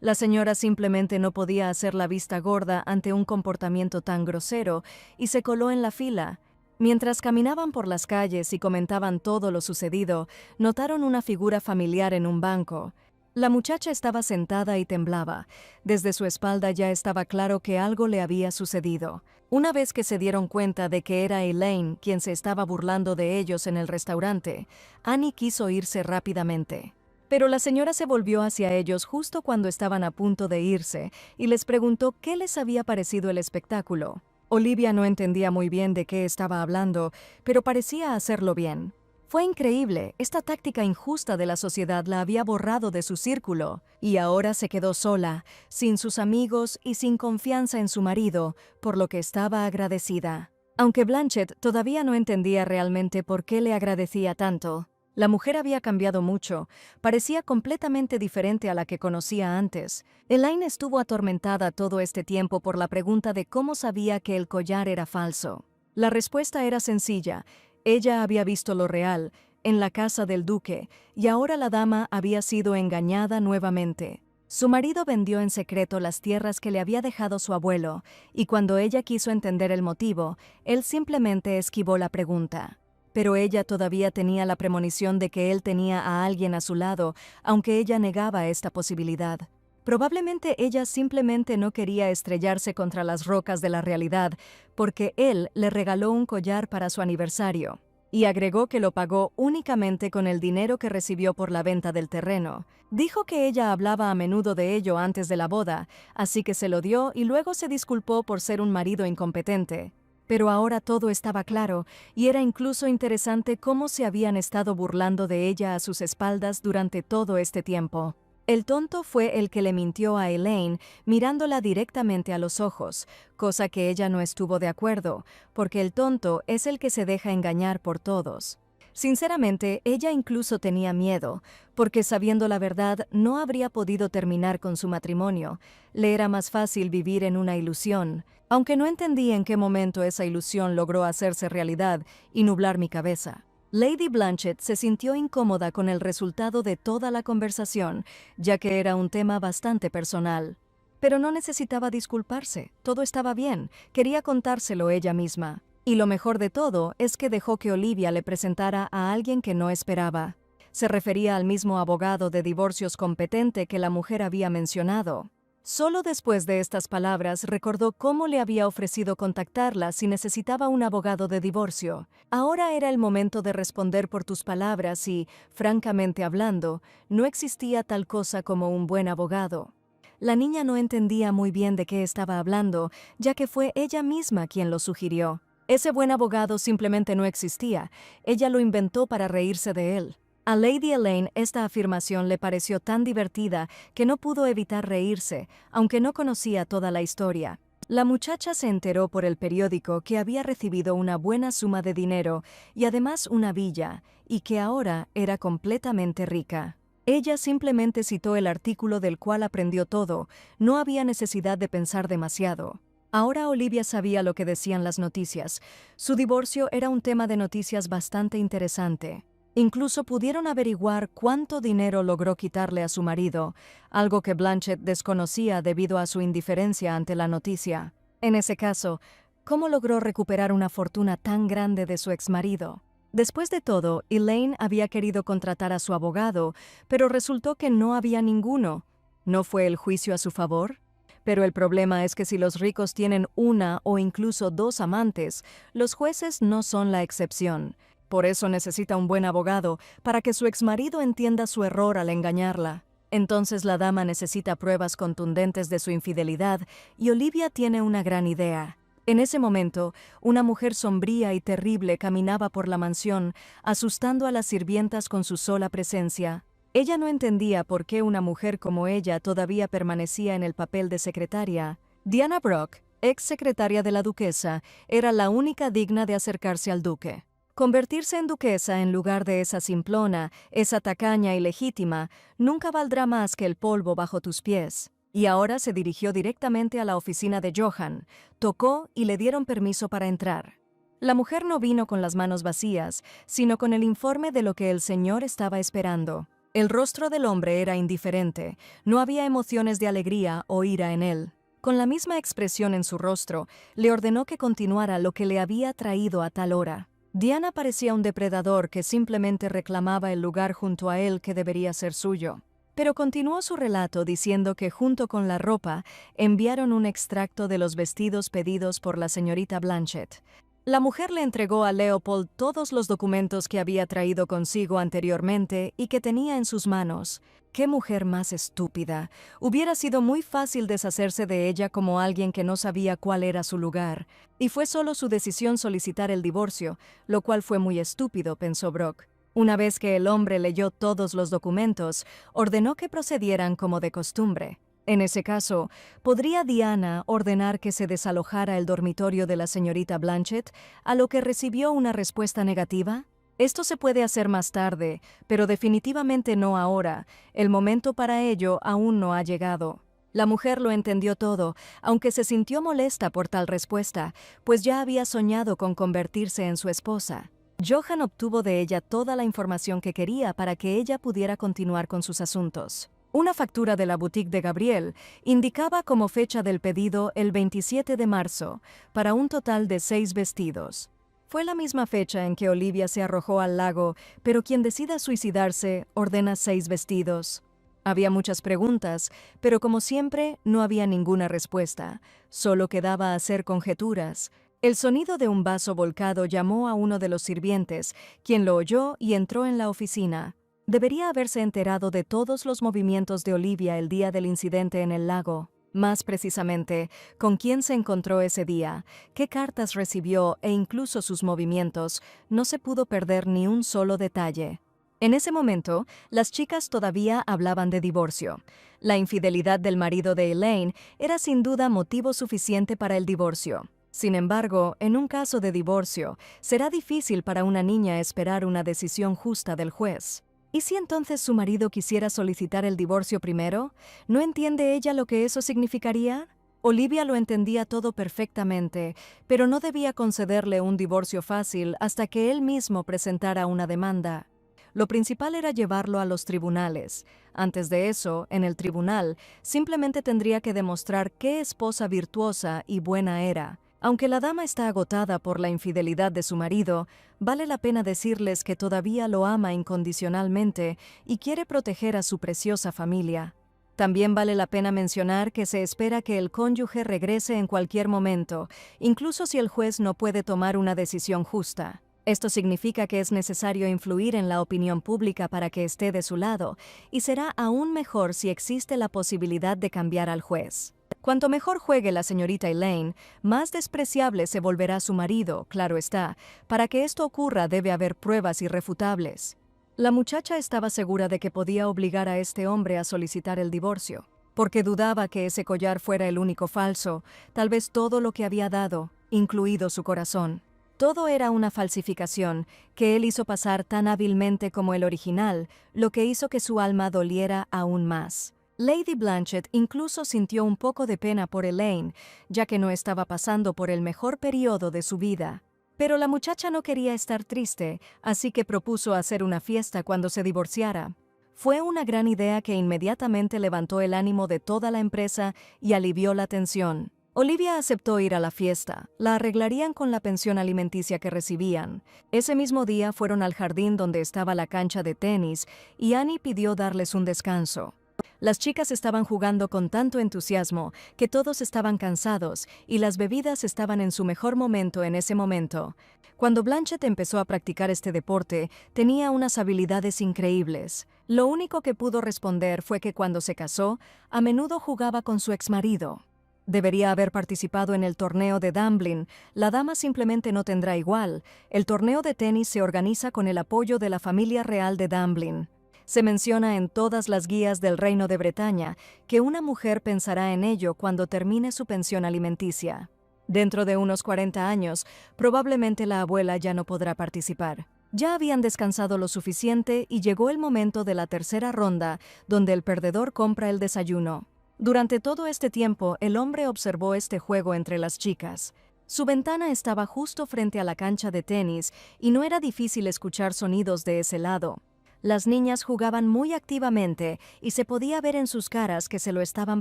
La señora simplemente no podía hacer la vista gorda ante un comportamiento tan grosero y se coló en la fila. Mientras caminaban por las calles y comentaban todo lo sucedido, notaron una figura familiar en un banco. La muchacha estaba sentada y temblaba. Desde su espalda ya estaba claro que algo le había sucedido. Una vez que se dieron cuenta de que era Elaine quien se estaba burlando de ellos en el restaurante, Annie quiso irse rápidamente. Pero la señora se volvió hacia ellos justo cuando estaban a punto de irse y les preguntó qué les había parecido el espectáculo. Olivia no entendía muy bien de qué estaba hablando, pero parecía hacerlo bien. Fue increíble, esta táctica injusta de la sociedad la había borrado de su círculo, y ahora se quedó sola, sin sus amigos y sin confianza en su marido, por lo que estaba agradecida. Aunque Blanchett todavía no entendía realmente por qué le agradecía tanto. La mujer había cambiado mucho, parecía completamente diferente a la que conocía antes. Elaine estuvo atormentada todo este tiempo por la pregunta de cómo sabía que el collar era falso. La respuesta era sencilla. Ella había visto lo real, en la casa del duque, y ahora la dama había sido engañada nuevamente. Su marido vendió en secreto las tierras que le había dejado su abuelo, y cuando ella quiso entender el motivo, él simplemente esquivó la pregunta. Pero ella todavía tenía la premonición de que él tenía a alguien a su lado, aunque ella negaba esta posibilidad. Probablemente ella simplemente no quería estrellarse contra las rocas de la realidad, porque él le regaló un collar para su aniversario, y agregó que lo pagó únicamente con el dinero que recibió por la venta del terreno. Dijo que ella hablaba a menudo de ello antes de la boda, así que se lo dio y luego se disculpó por ser un marido incompetente. Pero ahora todo estaba claro, y era incluso interesante cómo se habían estado burlando de ella a sus espaldas durante todo este tiempo. El tonto fue el que le mintió a Elaine mirándola directamente a los ojos, cosa que ella no estuvo de acuerdo, porque el tonto es el que se deja engañar por todos. Sinceramente, ella incluso tenía miedo, porque sabiendo la verdad no habría podido terminar con su matrimonio. Le era más fácil vivir en una ilusión, aunque no entendí en qué momento esa ilusión logró hacerse realidad y nublar mi cabeza. Lady Blanchett se sintió incómoda con el resultado de toda la conversación, ya que era un tema bastante personal. Pero no necesitaba disculparse, todo estaba bien, quería contárselo ella misma. Y lo mejor de todo es que dejó que Olivia le presentara a alguien que no esperaba. Se refería al mismo abogado de divorcios competente que la mujer había mencionado. Solo después de estas palabras recordó cómo le había ofrecido contactarla si necesitaba un abogado de divorcio. Ahora era el momento de responder por tus palabras y, francamente hablando, no existía tal cosa como un buen abogado. La niña no entendía muy bien de qué estaba hablando, ya que fue ella misma quien lo sugirió. Ese buen abogado simplemente no existía, ella lo inventó para reírse de él. A Lady Elaine esta afirmación le pareció tan divertida que no pudo evitar reírse, aunque no conocía toda la historia. La muchacha se enteró por el periódico que había recibido una buena suma de dinero y además una villa, y que ahora era completamente rica. Ella simplemente citó el artículo del cual aprendió todo, no había necesidad de pensar demasiado. Ahora Olivia sabía lo que decían las noticias. Su divorcio era un tema de noticias bastante interesante. Incluso pudieron averiguar cuánto dinero logró quitarle a su marido, algo que Blanchett desconocía debido a su indiferencia ante la noticia. En ese caso, ¿cómo logró recuperar una fortuna tan grande de su exmarido? Después de todo, Elaine había querido contratar a su abogado, pero resultó que no había ninguno. ¿No fue el juicio a su favor? Pero el problema es que si los ricos tienen una o incluso dos amantes, los jueces no son la excepción. Por eso necesita un buen abogado, para que su exmarido entienda su error al engañarla. Entonces la dama necesita pruebas contundentes de su infidelidad, y Olivia tiene una gran idea. En ese momento, una mujer sombría y terrible caminaba por la mansión, asustando a las sirvientas con su sola presencia. Ella no entendía por qué una mujer como ella todavía permanecía en el papel de secretaria. Diana Brock, ex secretaria de la duquesa, era la única digna de acercarse al duque. Convertirse en duquesa en lugar de esa simplona, esa tacaña y legítima, nunca valdrá más que el polvo bajo tus pies. Y ahora se dirigió directamente a la oficina de Johann, tocó y le dieron permiso para entrar. La mujer no vino con las manos vacías, sino con el informe de lo que el señor estaba esperando. El rostro del hombre era indiferente, no había emociones de alegría o ira en él. Con la misma expresión en su rostro, le ordenó que continuara lo que le había traído a tal hora. Diana parecía un depredador que simplemente reclamaba el lugar junto a él que debería ser suyo. Pero continuó su relato diciendo que junto con la ropa enviaron un extracto de los vestidos pedidos por la señorita Blanchett. La mujer le entregó a Leopold todos los documentos que había traído consigo anteriormente y que tenía en sus manos. ¡Qué mujer más estúpida! Hubiera sido muy fácil deshacerse de ella como alguien que no sabía cuál era su lugar. Y fue solo su decisión solicitar el divorcio, lo cual fue muy estúpido, pensó Brock. Una vez que el hombre leyó todos los documentos, ordenó que procedieran como de costumbre. En ese caso, ¿podría Diana ordenar que se desalojara el dormitorio de la señorita Blanchett, a lo que recibió una respuesta negativa? Esto se puede hacer más tarde, pero definitivamente no ahora. El momento para ello aún no ha llegado. La mujer lo entendió todo, aunque se sintió molesta por tal respuesta, pues ya había soñado con convertirse en su esposa. Johann obtuvo de ella toda la información que quería para que ella pudiera continuar con sus asuntos. Una factura de la boutique de Gabriel indicaba como fecha del pedido el 27 de marzo, para un total de 6 vestidos. Fue la misma fecha en que Olivia se arrojó al lago, pero quien decida suicidarse ordena 6 vestidos. Había muchas preguntas, pero como siempre no había ninguna respuesta, solo quedaba hacer conjeturas. El sonido de un vaso volcado llamó a uno de los sirvientes, quien lo oyó y entró en la oficina. Debería haberse enterado de todos los movimientos de Olivia el día del incidente en el lago. Más precisamente, con quién se encontró ese día, qué cartas recibió e incluso sus movimientos. No se pudo perder ni un solo detalle. En ese momento, las chicas todavía hablaban de divorcio. La infidelidad del marido de Elaine era sin duda motivo suficiente para el divorcio. Sin embargo, en un caso de divorcio, será difícil para una niña esperar una decisión justa del juez. ¿Y si entonces su marido quisiera solicitar el divorcio primero? ¿No entiende ella lo que eso significaría? Olivia lo entendía todo perfectamente, pero no debía concederle un divorcio fácil hasta que él mismo presentara una demanda. Lo principal era llevarlo a los tribunales. Antes de eso, en el tribunal, simplemente tendría que demostrar qué esposa virtuosa y buena era. Aunque la dama está agotada por la infidelidad de su marido, vale la pena decirles que todavía lo ama incondicionalmente y quiere proteger a su preciosa familia. También vale la pena mencionar que se espera que el cónyuge regrese en cualquier momento, incluso si el juez no puede tomar una decisión justa. Esto significa que es necesario influir en la opinión pública para que esté de su lado, y será aún mejor si existe la posibilidad de cambiar al juez. Cuanto mejor juegue la señorita Elaine, más despreciable se volverá su marido, claro está. Para que esto ocurra debe haber pruebas irrefutables. La muchacha estaba segura de que podía obligar a este hombre a solicitar el divorcio, porque dudaba que ese collar fuera el único falso, tal vez todo lo que había dado, incluido su corazón. Todo era una falsificación, que él hizo pasar tan hábilmente como el original, lo que hizo que su alma doliera aún más. Lady Blanchett incluso sintió un poco de pena por Elaine, ya que no estaba pasando por el mejor periodo de su vida. Pero la muchacha no quería estar triste, así que propuso hacer una fiesta cuando se divorciara. Fue una gran idea que inmediatamente levantó el ánimo de toda la empresa y alivió la tensión. Olivia aceptó ir a la fiesta. La arreglarían con la pensión alimenticia que recibían. Ese mismo día fueron al jardín donde estaba la cancha de tenis y Annie pidió darles un descanso. Las chicas estaban jugando con tanto entusiasmo que todos estaban cansados y las bebidas estaban en su mejor momento en ese momento. Cuando Blanchett empezó a practicar este deporte, tenía unas habilidades increíbles. Lo único que pudo responder fue que cuando se casó, a menudo jugaba con su exmarido. Debería haber participado en el torneo de Dublin. La dama simplemente no tendrá igual. El torneo de tenis se organiza con el apoyo de la familia real de Dublin. Se menciona en todas las guías del Reino de Bretaña que una mujer pensará en ello cuando termine su pensión alimenticia. Dentro de unos 40 años, probablemente la abuela ya no podrá participar. Ya habían descansado lo suficiente y llegó el momento de la tercera ronda, donde el perdedor compra el desayuno. Durante todo este tiempo, el hombre observó este juego entre las chicas. Su ventana estaba justo frente a la cancha de tenis y no era difícil escuchar sonidos de ese lado. Las niñas jugaban muy activamente y se podía ver en sus caras que se lo estaban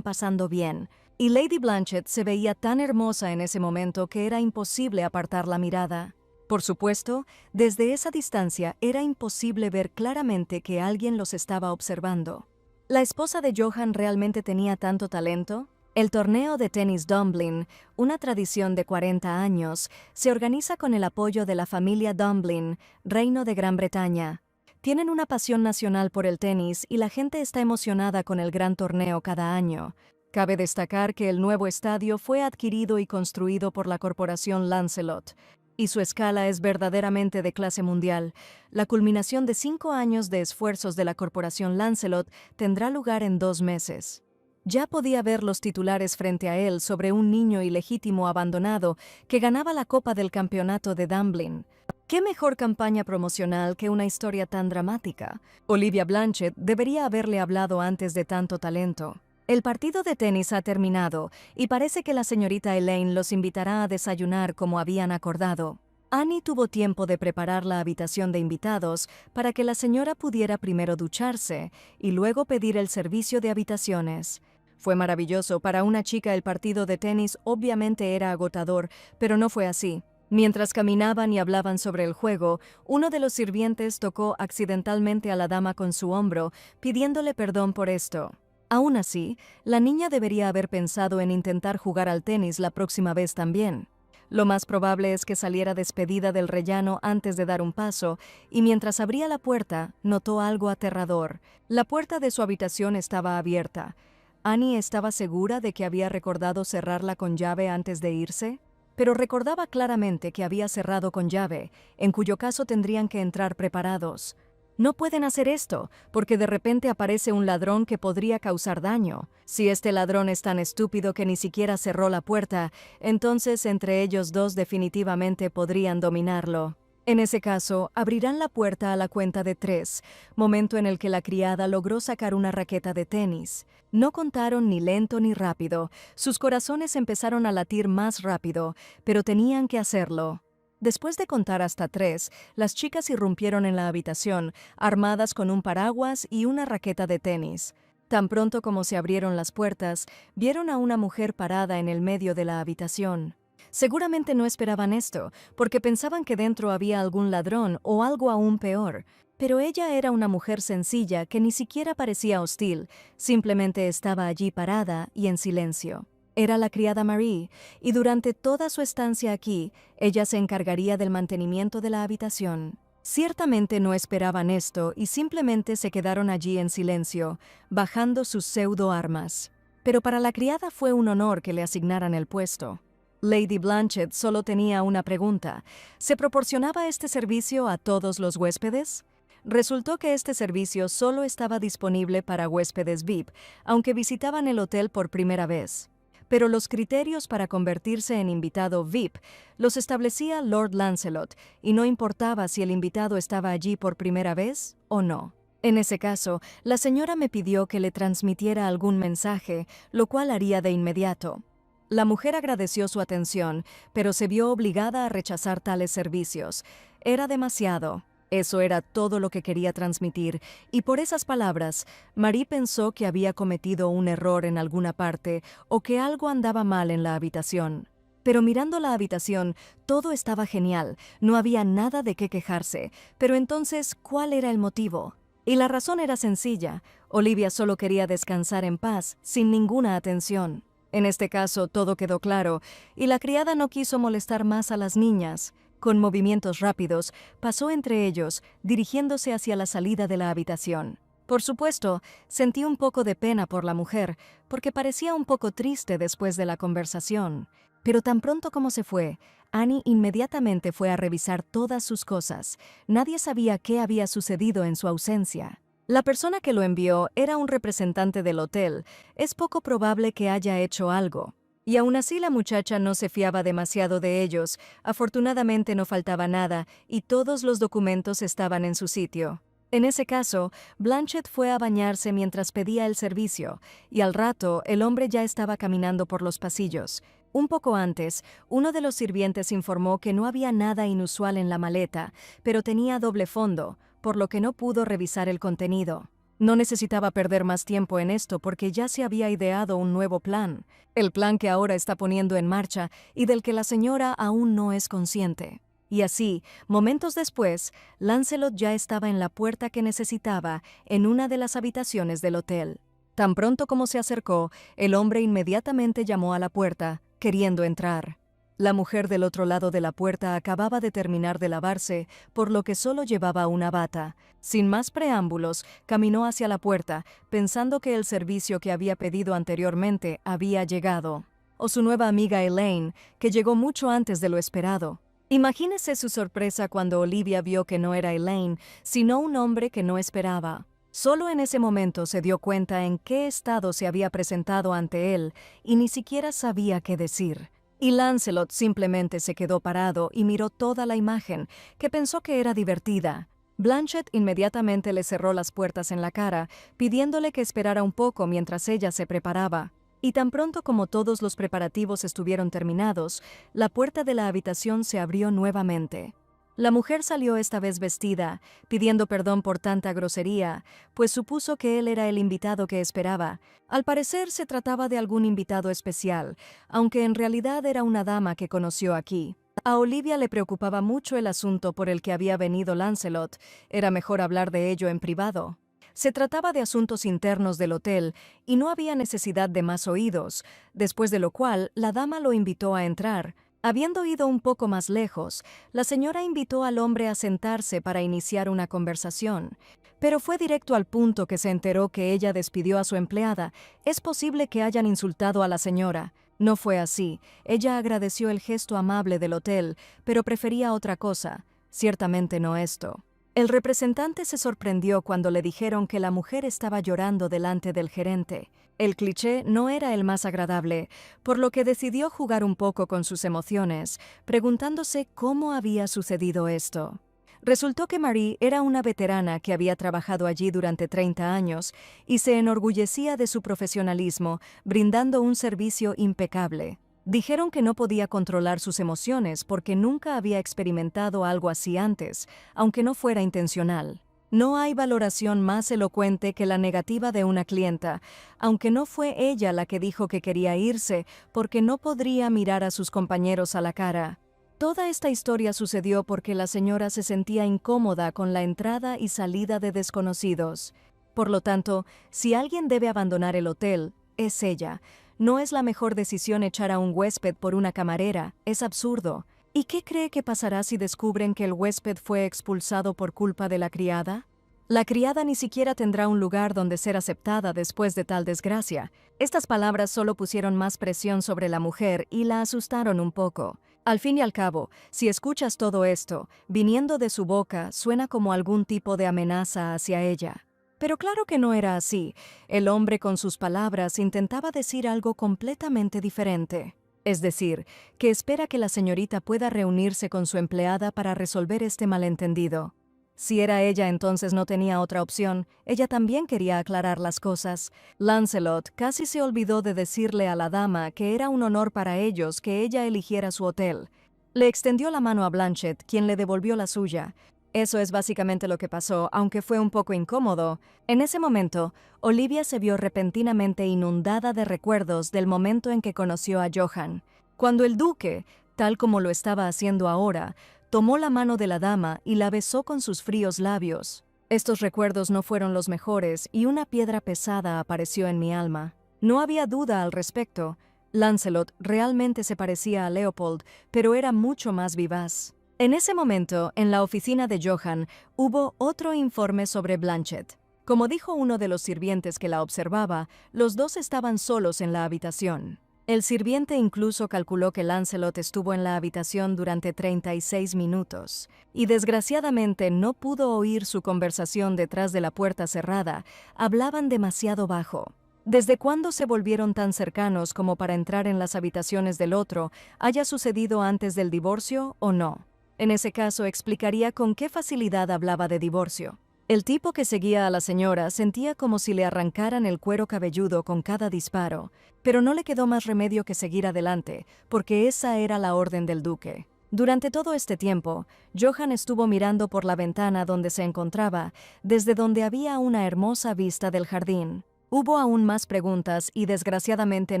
pasando bien. Y Lady Blanchett se veía tan hermosa en ese momento que era imposible apartar la mirada. Por supuesto, desde esa distancia era imposible ver claramente que alguien los estaba observando. ¿La esposa de Johan realmente tenía tanto talento? El torneo de tenis Dumblin, una tradición de 40 años, se organiza con el apoyo de la familia Dumblin, Reino de Gran Bretaña. Tienen una pasión nacional por el tenis y la gente está emocionada con el gran torneo cada año. Cabe destacar que el nuevo estadio fue adquirido y construido por la corporación Lancelot, y su escala es verdaderamente de clase mundial. La culminación de 5 años de esfuerzos de la corporación Lancelot tendrá lugar en 2 meses. Ya podía ver los titulares frente a él sobre un niño ilegítimo abandonado que ganaba la Copa del Campeonato de Dumblin. ¿Qué mejor campaña promocional que una historia tan dramática? Olivia Blanchett debería haberle hablado antes de tanto talento. El partido de tenis ha terminado y parece que la señorita Elaine los invitará a desayunar como habían acordado. Annie tuvo tiempo de preparar la habitación de invitados para que la señora pudiera primero ducharse y luego pedir el servicio de habitaciones. Fue maravilloso. Para una chica el partido de tenis obviamente era agotador, pero no fue así. Mientras caminaban y hablaban sobre el juego, uno de los sirvientes tocó accidentalmente a la dama con su hombro, pidiéndole perdón por esto. Aún así, la niña debería haber pensado en intentar jugar al tenis la próxima vez también. Lo más probable es que saliera despedida del rellano antes de dar un paso, y mientras abría la puerta, notó algo aterrador. La puerta de su habitación estaba abierta. ¿Annie estaba segura de que había recordado cerrarla con llave antes de irse? Pero recordaba claramente que había cerrado con llave, en cuyo caso tendrían que entrar preparados. No pueden hacer esto, porque de repente aparece un ladrón que podría causar daño. Si este ladrón es tan estúpido que ni siquiera cerró la puerta, entonces entre ellos dos definitivamente podrían dominarlo. En ese caso, abrirán la puerta a la cuenta de 3, momento en el que la criada logró sacar una raqueta de tenis. No contaron ni lento ni rápido, sus corazones empezaron a latir más rápido, pero tenían que hacerlo. Después de contar hasta 3, las chicas irrumpieron en la habitación, armadas con un paraguas y una raqueta de tenis. Tan pronto como se abrieron las puertas, vieron a una mujer parada en el medio de la habitación. Seguramente no esperaban esto, porque pensaban que dentro había algún ladrón o algo aún peor. Pero ella era una mujer sencilla que ni siquiera parecía hostil, simplemente estaba allí parada y en silencio. Era la criada Marie, y durante toda su estancia aquí, ella se encargaría del mantenimiento de la habitación. Ciertamente no esperaban esto y simplemente se quedaron allí en silencio, bajando sus pseudo-armas. Pero para la criada fue un honor que le asignaran el puesto. Lady Blanchett solo tenía una pregunta. ¿Se proporcionaba este servicio a todos los huéspedes? Resultó que este servicio solo estaba disponible para huéspedes VIP, aunque visitaban el hotel por primera vez. Pero los criterios para convertirse en invitado VIP los establecía Lord Lancelot, y no importaba si el invitado estaba allí por primera vez o no. En ese caso, la señora me pidió que le transmitiera algún mensaje, lo cual haría de inmediato. La mujer agradeció su atención, pero se vio obligada a rechazar tales servicios. Era demasiado. Eso era todo lo que quería transmitir, y por esas palabras, Marie pensó que había cometido un error en alguna parte o que algo andaba mal en la habitación. Pero mirando la habitación, todo estaba genial, no había nada de qué quejarse. Pero entonces, ¿cuál era el motivo? Y la razón era sencilla. Olivia solo quería descansar en paz, sin ninguna atención. En este caso, todo quedó claro, y la criada no quiso molestar más a las niñas. Con movimientos rápidos, pasó entre ellos, dirigiéndose hacia la salida de la habitación. Por supuesto, sentí un poco de pena por la mujer, porque parecía un poco triste después de la conversación. Pero tan pronto como se fue, Annie inmediatamente fue a revisar todas sus cosas. Nadie sabía qué había sucedido en su ausencia. La persona que lo envió era un representante del hotel. Es poco probable que haya hecho algo. Y aún así la muchacha no se fiaba demasiado de ellos. Afortunadamente no faltaba nada y todos los documentos estaban en su sitio. En ese caso, Blanchett fue a bañarse mientras pedía el servicio, y al rato el hombre ya estaba caminando por los pasillos. Un poco antes, uno de los sirvientes informó que no había nada inusual en la maleta, pero tenía doble fondo, por lo que no pudo revisar el contenido. No necesitaba perder más tiempo en esto porque ya se había ideado un nuevo plan, el plan que ahora está poniendo en marcha y del que la señora aún no es consciente. Y así, momentos después, Lancelot ya estaba en la puerta que necesitaba en una de las habitaciones del hotel. Tan pronto como se acercó, el hombre inmediatamente llamó a la puerta, queriendo entrar. La mujer del otro lado de la puerta acababa de terminar de lavarse, por lo que solo llevaba una bata. Sin más preámbulos, caminó hacia la puerta, pensando que el servicio que había pedido anteriormente había llegado. O su nueva amiga Elaine, que llegó mucho antes de lo esperado. Imagínese su sorpresa cuando Olivia vio que no era Elaine, sino un hombre que no esperaba. Solo en ese momento se dio cuenta en qué estado se había presentado ante él, y ni siquiera sabía qué decir. Y Lancelot simplemente se quedó parado y miró toda la imagen, que pensó que era divertida. Blanchett inmediatamente le cerró las puertas en la cara, pidiéndole que esperara un poco mientras ella se preparaba. Y tan pronto como todos los preparativos estuvieron terminados, la puerta de la habitación se abrió nuevamente. La mujer salió esta vez vestida, pidiendo perdón por tanta grosería, pues supuso que él era el invitado que esperaba. Al parecer se trataba de algún invitado especial, aunque en realidad era una dama que conoció aquí. A Olivia le preocupaba mucho el asunto por el que había venido Lancelot. Era mejor hablar de ello en privado. Se trataba de asuntos internos del hotel y no había necesidad de más oídos, después de lo cual la dama lo invitó a entrar. Habiendo ido un poco más lejos, la señora invitó al hombre a sentarse para iniciar una conversación, pero fue directo al punto que se enteró que ella despidió a su empleada. Es posible que hayan insultado a la señora. No fue así. Ella agradeció el gesto amable del hotel, pero prefería otra cosa. Ciertamente no esto. El representante se sorprendió cuando le dijeron que la mujer estaba llorando delante del gerente. El cliché no era el más agradable, por lo que decidió jugar un poco con sus emociones, preguntándose cómo había sucedido esto. Resultó que Marie era una veterana que había trabajado allí durante 30 años y se enorgullecía de su profesionalismo, brindando un servicio impecable. Dijeron que no podía controlar sus emociones porque nunca había experimentado algo así antes, aunque no fuera intencional. No hay valoración más elocuente que la negativa de una clienta, aunque no fue ella la que dijo que quería irse porque no podría mirar a sus compañeros a la cara. Toda esta historia sucedió porque la señora se sentía incómoda con la entrada y salida de desconocidos. Por lo tanto, si alguien debe abandonar el hotel, es ella. No es la mejor decisión echar a un huésped por una camarera, es absurdo. ¿Y qué cree que pasará si descubren que el huésped fue expulsado por culpa de la criada? La criada ni siquiera tendrá un lugar donde ser aceptada después de tal desgracia. Estas palabras solo pusieron más presión sobre la mujer y la asustaron un poco. Al fin y al cabo, si escuchas todo esto, viniendo de su boca, suena como algún tipo de amenaza hacia ella. Pero claro que no era así. El hombre con sus palabras intentaba decir algo completamente diferente. Es decir, que espera que la señorita pueda reunirse con su empleada para resolver este malentendido. Si era ella, entonces no tenía otra opción. Ella también quería aclarar las cosas. Lancelot casi se olvidó de decirle a la dama que era un honor para ellos que ella eligiera su hotel. Le extendió la mano a Blanchett, quien le devolvió la suya. Eso es básicamente lo que pasó, aunque fue un poco incómodo. En ese momento, Olivia se vio repentinamente inundada de recuerdos del momento en que conoció a Johann. Cuando el duque, tal como lo estaba haciendo ahora, tomó la mano de la dama y la besó con sus fríos labios. Estos recuerdos no fueron los mejores y una piedra pesada apareció en mi alma. No había duda al respecto. Lancelot realmente se parecía a Leopold, pero era mucho más vivaz. En ese momento, en la oficina de Johann, hubo otro informe sobre Blanchett. Como dijo uno de los sirvientes que la observaba, los dos estaban solos en la habitación. El sirviente incluso calculó que Lancelot estuvo en la habitación durante 36 minutos, y desgraciadamente no pudo oír su conversación detrás de la puerta cerrada. Hablaban demasiado bajo. ¿Desde cuándo se volvieron tan cercanos como para entrar en las habitaciones del otro, haya sucedido antes del divorcio o no? En ese caso explicaría con qué facilidad hablaba de divorcio. El tipo que seguía a la señora sentía como si le arrancaran el cuero cabelludo con cada disparo, pero no le quedó más remedio que seguir adelante, porque esa era la orden del duque. Durante todo este tiempo, Johann estuvo mirando por la ventana donde se encontraba, desde donde había una hermosa vista del jardín. Hubo aún más preguntas y desgraciadamente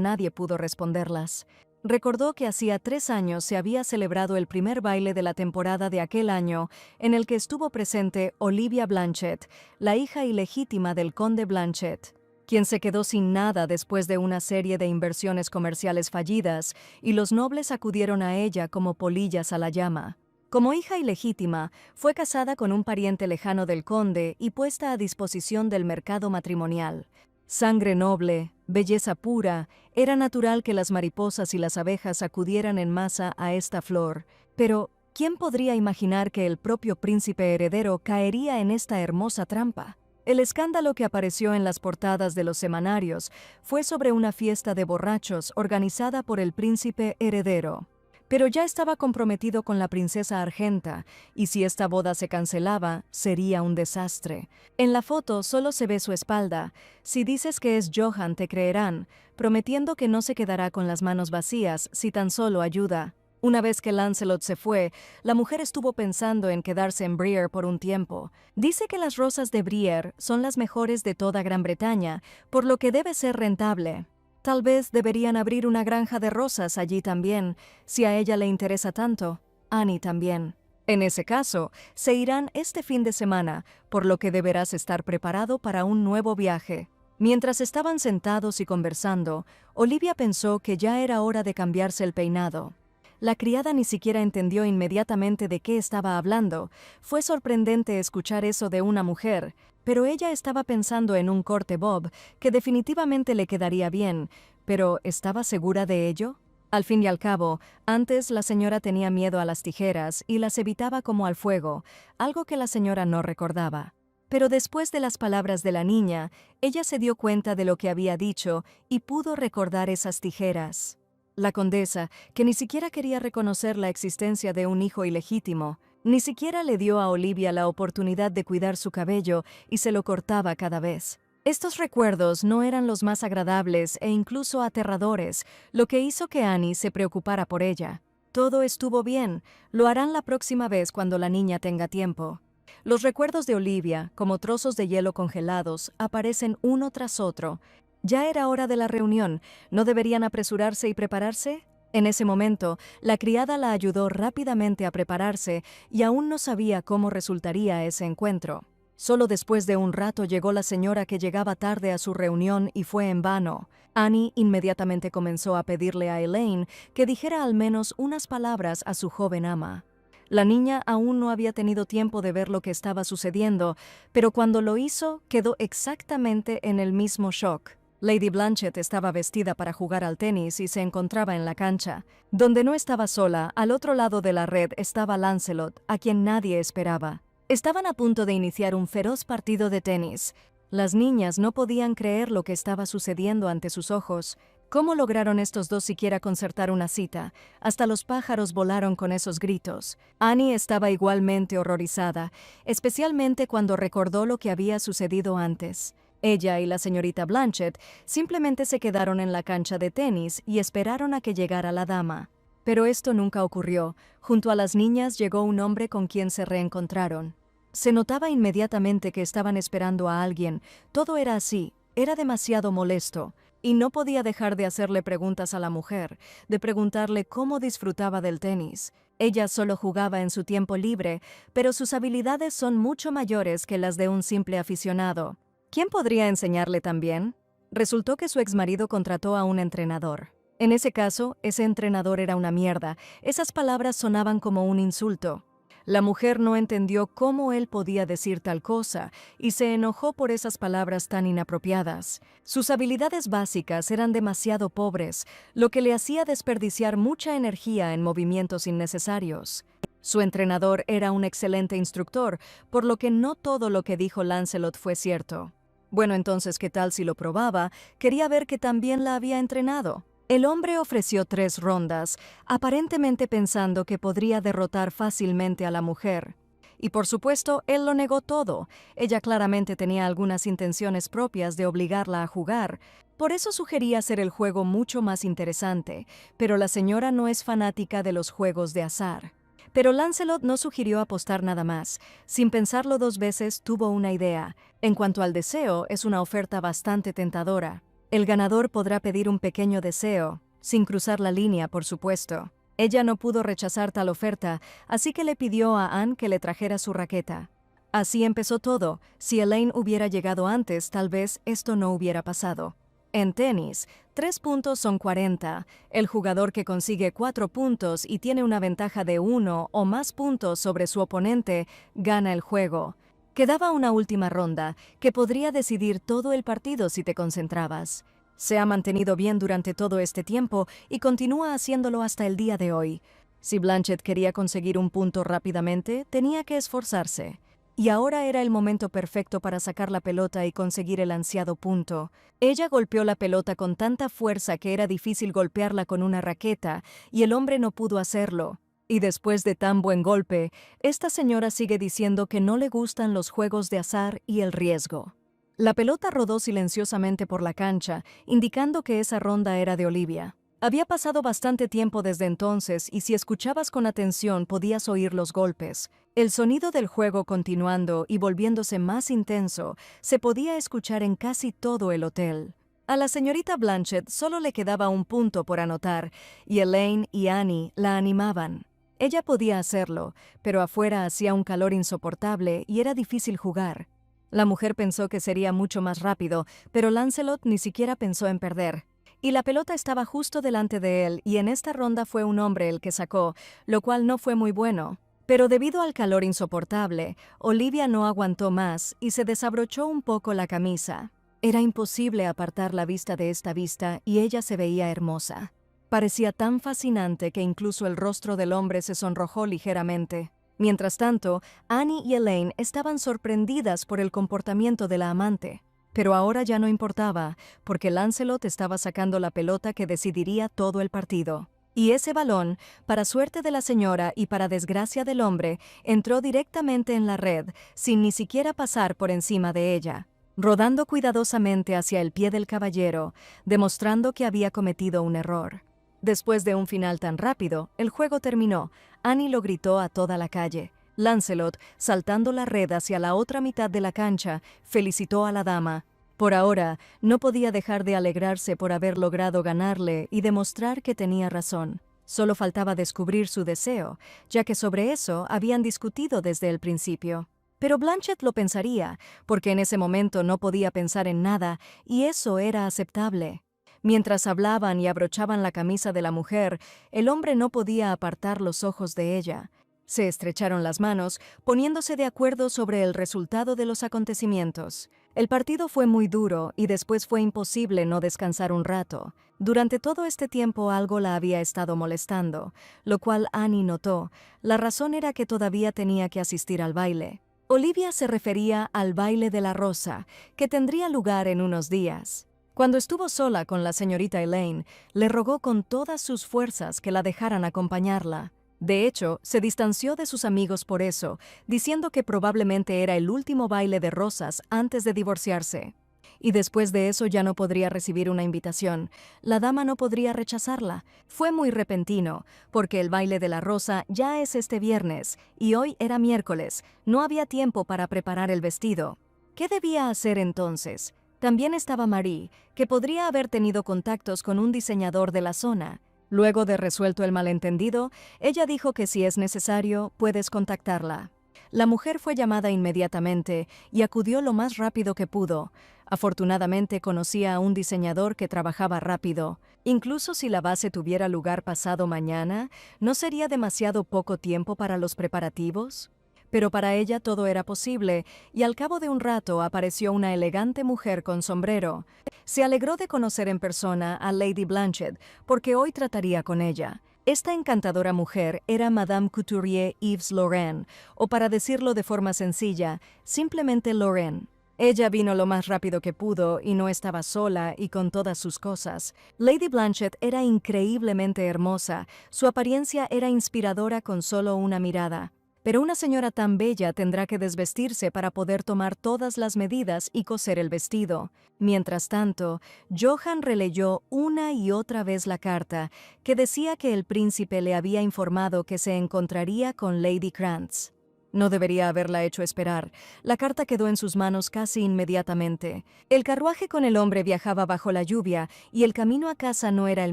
nadie pudo responderlas. Recordó que hacía 3 años se había celebrado el primer baile de la temporada de aquel año, en el que estuvo presente Olivia Blanchett, la hija ilegítima del conde Blanchett. quien se quedó sin nada después de una serie de inversiones comerciales fallidas, y los nobles acudieron a ella como polillas a la llama. Como hija ilegítima, fue casada con un pariente lejano del conde y puesta a disposición del mercado matrimonial. Sangre noble, belleza pura, era natural que las mariposas y las abejas acudieran en masa a esta flor, pero ¿quién podría imaginar que el propio príncipe heredero caería en esta hermosa trampa? El escándalo que apareció en las portadas de los semanarios fue sobre una fiesta de borrachos organizada por el príncipe heredero. Pero ya estaba comprometido con la princesa Argenta, y si esta boda se cancelaba, sería un desastre. En la foto solo se ve su espalda. Si dices que es Johann, te creerán, prometiendo que no se quedará con las manos vacías si tan solo ayuda. Una vez que Lancelot se fue, la mujer estuvo pensando en quedarse en Briar por un tiempo. Dice que las rosas de Briar son las mejores de toda Gran Bretaña, por lo que debe ser rentable. Tal vez deberían abrir una granja de rosas allí también, si a ella le interesa tanto. Annie también. En ese caso, se irán este fin de semana, por lo que deberás estar preparado para un nuevo viaje. Mientras estaban sentados y conversando, Olivia pensó que ya era hora de cambiarse el peinado. La criada ni siquiera entendió inmediatamente de qué estaba hablando. Fue sorprendente escuchar eso de una mujer, pero ella estaba pensando en un corte bob que definitivamente le quedaría bien, pero ¿estaba segura de ello? Al fin y al cabo, antes la señora tenía miedo a las tijeras y las evitaba como al fuego, algo que la señora no recordaba. Pero después de las palabras de la niña, ella se dio cuenta de lo que había dicho y pudo recordar esas tijeras. La condesa, que ni siquiera quería reconocer la existencia de un hijo ilegítimo, ni siquiera le dio a Olivia la oportunidad de cuidar su cabello y se lo cortaba cada vez. Estos recuerdos no eran los más agradables e incluso aterradores, lo que hizo que Annie se preocupara por ella. Todo estuvo bien, lo harán la próxima vez cuando la niña tenga tiempo. Los recuerdos de Olivia, como trozos de hielo congelados, aparecen uno tras otro. Ya era hora de la reunión, ¿no deberían apresurarse y prepararse? En ese momento, la criada la ayudó rápidamente a prepararse y aún no sabía cómo resultaría ese encuentro. Solo después de un rato llegó la señora que llegaba tarde a su reunión y fue en vano. Annie inmediatamente comenzó a pedirle a Elaine que dijera al menos unas palabras a su joven ama. La niña aún no había tenido tiempo de ver lo que estaba sucediendo, pero cuando lo hizo, quedó exactamente en el mismo shock. Lady Blanchett estaba vestida para jugar al tenis y se encontraba en la cancha. Donde no estaba sola, al otro lado de la red estaba Lancelot, a quien nadie esperaba. Estaban a punto de iniciar un feroz partido de tenis. Las niñas no podían creer lo que estaba sucediendo ante sus ojos. ¿Cómo lograron estos dos siquiera concertar una cita? Hasta los pájaros volaron con esos gritos. Annie estaba igualmente horrorizada, especialmente cuando recordó lo que había sucedido antes. Ella y la señorita Blanchett simplemente se quedaron en la cancha de tenis y esperaron a que llegara la dama. Pero esto nunca ocurrió. Junto a las niñas llegó un hombre con quien se reencontraron. Se notaba inmediatamente que estaban esperando a alguien. Todo era así. Era demasiado molesto. Y no podía dejar de hacerle preguntas a la mujer, de preguntarle cómo disfrutaba del tenis. Ella solo jugaba en su tiempo libre, pero sus habilidades son mucho mayores que las de un simple aficionado. ¿Quién podría enseñarle también? Resultó que su exmarido contrató a un entrenador. En ese caso, ese entrenador era una mierda. Esas palabras sonaban como un insulto. La mujer no entendió cómo él podía decir tal cosa y se enojó por esas palabras tan inapropiadas. Sus habilidades básicas eran demasiado pobres, lo que le hacía desperdiciar mucha energía en movimientos innecesarios. Su entrenador era un excelente instructor, por lo que no todo lo que dijo Lancelot fue cierto. Bueno, entonces, ¿qué tal si lo probaba? Quería ver que también la había entrenado. El hombre ofreció 3 rondas, aparentemente pensando que podría derrotar fácilmente a la mujer. Y por supuesto, él lo negó todo. Ella claramente tenía algunas intenciones propias de obligarla a jugar. Por eso sugería hacer el juego mucho más interesante, pero la señora no es fanática de los juegos de azar. Pero Lancelot no sugirió apostar nada más. Sin pensarlo 2 veces, tuvo una idea. En cuanto al deseo, es una oferta bastante tentadora. El ganador podrá pedir un pequeño deseo, sin cruzar la línea, por supuesto. Ella no pudo rechazar tal oferta, así que le pidió a Anne que le trajera su raqueta. Así empezó todo. Si Elaine hubiera llegado antes, tal vez esto no hubiera pasado. En tenis, 3 puntos son 40. El jugador que consigue 4 puntos y tiene una ventaja de 1 o más puntos sobre su oponente, gana el juego. Quedaba una última ronda, que podría decidir todo el partido si te concentrabas. Se ha mantenido bien durante todo este tiempo y continúa haciéndolo hasta el día de hoy. Si Blanchett quería conseguir un punto rápidamente, tenía que esforzarse. Y ahora era el momento perfecto para sacar la pelota y conseguir el ansiado punto. Ella golpeó la pelota con tanta fuerza que era difícil golpearla con una raqueta, y el hombre no pudo hacerlo. Y después de tan buen golpe, esta señora sigue diciendo que no le gustan los juegos de azar y el riesgo. La pelota rodó silenciosamente por la cancha, indicando que esa ronda era de Olivia. Había pasado bastante tiempo desde entonces y si escuchabas con atención podías oír los golpes. El sonido del juego continuando y volviéndose más intenso se podía escuchar en casi todo el hotel. A la señorita Blanchett solo le quedaba un punto por anotar y Elaine y Annie la animaban. Ella podía hacerlo, pero afuera hacía un calor insoportable y era difícil jugar. La mujer pensó que sería mucho más rápido, pero Lancelot ni siquiera pensó en perder. Y la pelota estaba justo delante de él y en esta ronda fue un hombre el que sacó, lo cual no fue muy bueno. Pero debido al calor insoportable, Olivia no aguantó más y se desabrochó un poco la camisa. Era imposible apartar la vista de esta vista y ella se veía hermosa. Parecía tan fascinante que incluso el rostro del hombre se sonrojó ligeramente. Mientras tanto, Annie y Elaine estaban sorprendidas por el comportamiento de la amante. Pero ahora ya no importaba, porque Lancelot estaba sacando la pelota que decidiría todo el partido. Y ese balón, para suerte de la señora y para desgracia del hombre, entró directamente en la red, sin ni siquiera pasar por encima de ella, rodando cuidadosamente hacia el pie del caballero, demostrando que había cometido un error. Después de un final tan rápido, el juego terminó. Annie lo gritó a toda la calle. Lancelot, saltando la red hacia la otra mitad de la cancha, felicitó a la dama. Por ahora, no podía dejar de alegrarse por haber logrado ganarle y demostrar que tenía razón. Solo faltaba descubrir su deseo, ya que sobre eso habían discutido desde el principio. Pero Blanchett lo pensaría, porque en ese momento no podía pensar en nada, y eso era aceptable. Mientras hablaban y abrochaban la camisa de la mujer, el hombre no podía apartar los ojos de ella. Se estrecharon las manos, poniéndose de acuerdo sobre el resultado de los acontecimientos. El partido fue muy duro y después fue imposible no descansar un rato. Durante todo este tiempo algo la había estado molestando, lo cual Annie notó. La razón era que todavía tenía que asistir al baile. Olivia se refería al baile de la rosa, que tendría lugar en unos días. Cuando estuvo sola con la señorita Elaine, le rogó con todas sus fuerzas que la dejaran acompañarla. De hecho, se distanció de sus amigos por eso, diciendo que probablemente era el último baile de rosas antes de divorciarse. Y después de eso ya no podría recibir una invitación. La dama no podría rechazarla. Fue muy repentino, porque el baile de la rosa ya es este viernes, y hoy era miércoles. No había tiempo para preparar el vestido. ¿Qué debía hacer entonces? También estaba Marie, que podría haber tenido contactos con un diseñador de la zona. Luego de resuelto el malentendido, ella dijo que si es necesario, puedes contactarla. La mujer fue llamada inmediatamente y acudió lo más rápido que pudo. Afortunadamente conocía a un diseñador que trabajaba rápido. Incluso si la base tuviera lugar pasado mañana, ¿no sería demasiado poco tiempo para los preparativos? Pero para ella todo era posible, y al cabo de un rato apareció una elegante mujer con sombrero. Se alegró de conocer en persona a Lady Blanchett, porque hoy trataría con ella. Esta encantadora mujer era Madame Couturier Yves Lorraine, o para decirlo de forma sencilla, simplemente Lorraine. Ella vino lo más rápido que pudo y no estaba sola y con todas sus cosas. Lady Blanchett era increíblemente hermosa, su apariencia era inspiradora con solo una mirada. Pero una señora tan bella tendrá que desvestirse para poder tomar todas las medidas y coser el vestido. Mientras tanto, Johann releyó una y otra vez la carta, que decía que el príncipe le había informado que se encontraría con Lady Krantz. No debería haberla hecho esperar. La carta quedó en sus manos casi inmediatamente. El carruaje con el hombre viajaba bajo la lluvia y el camino a casa no era el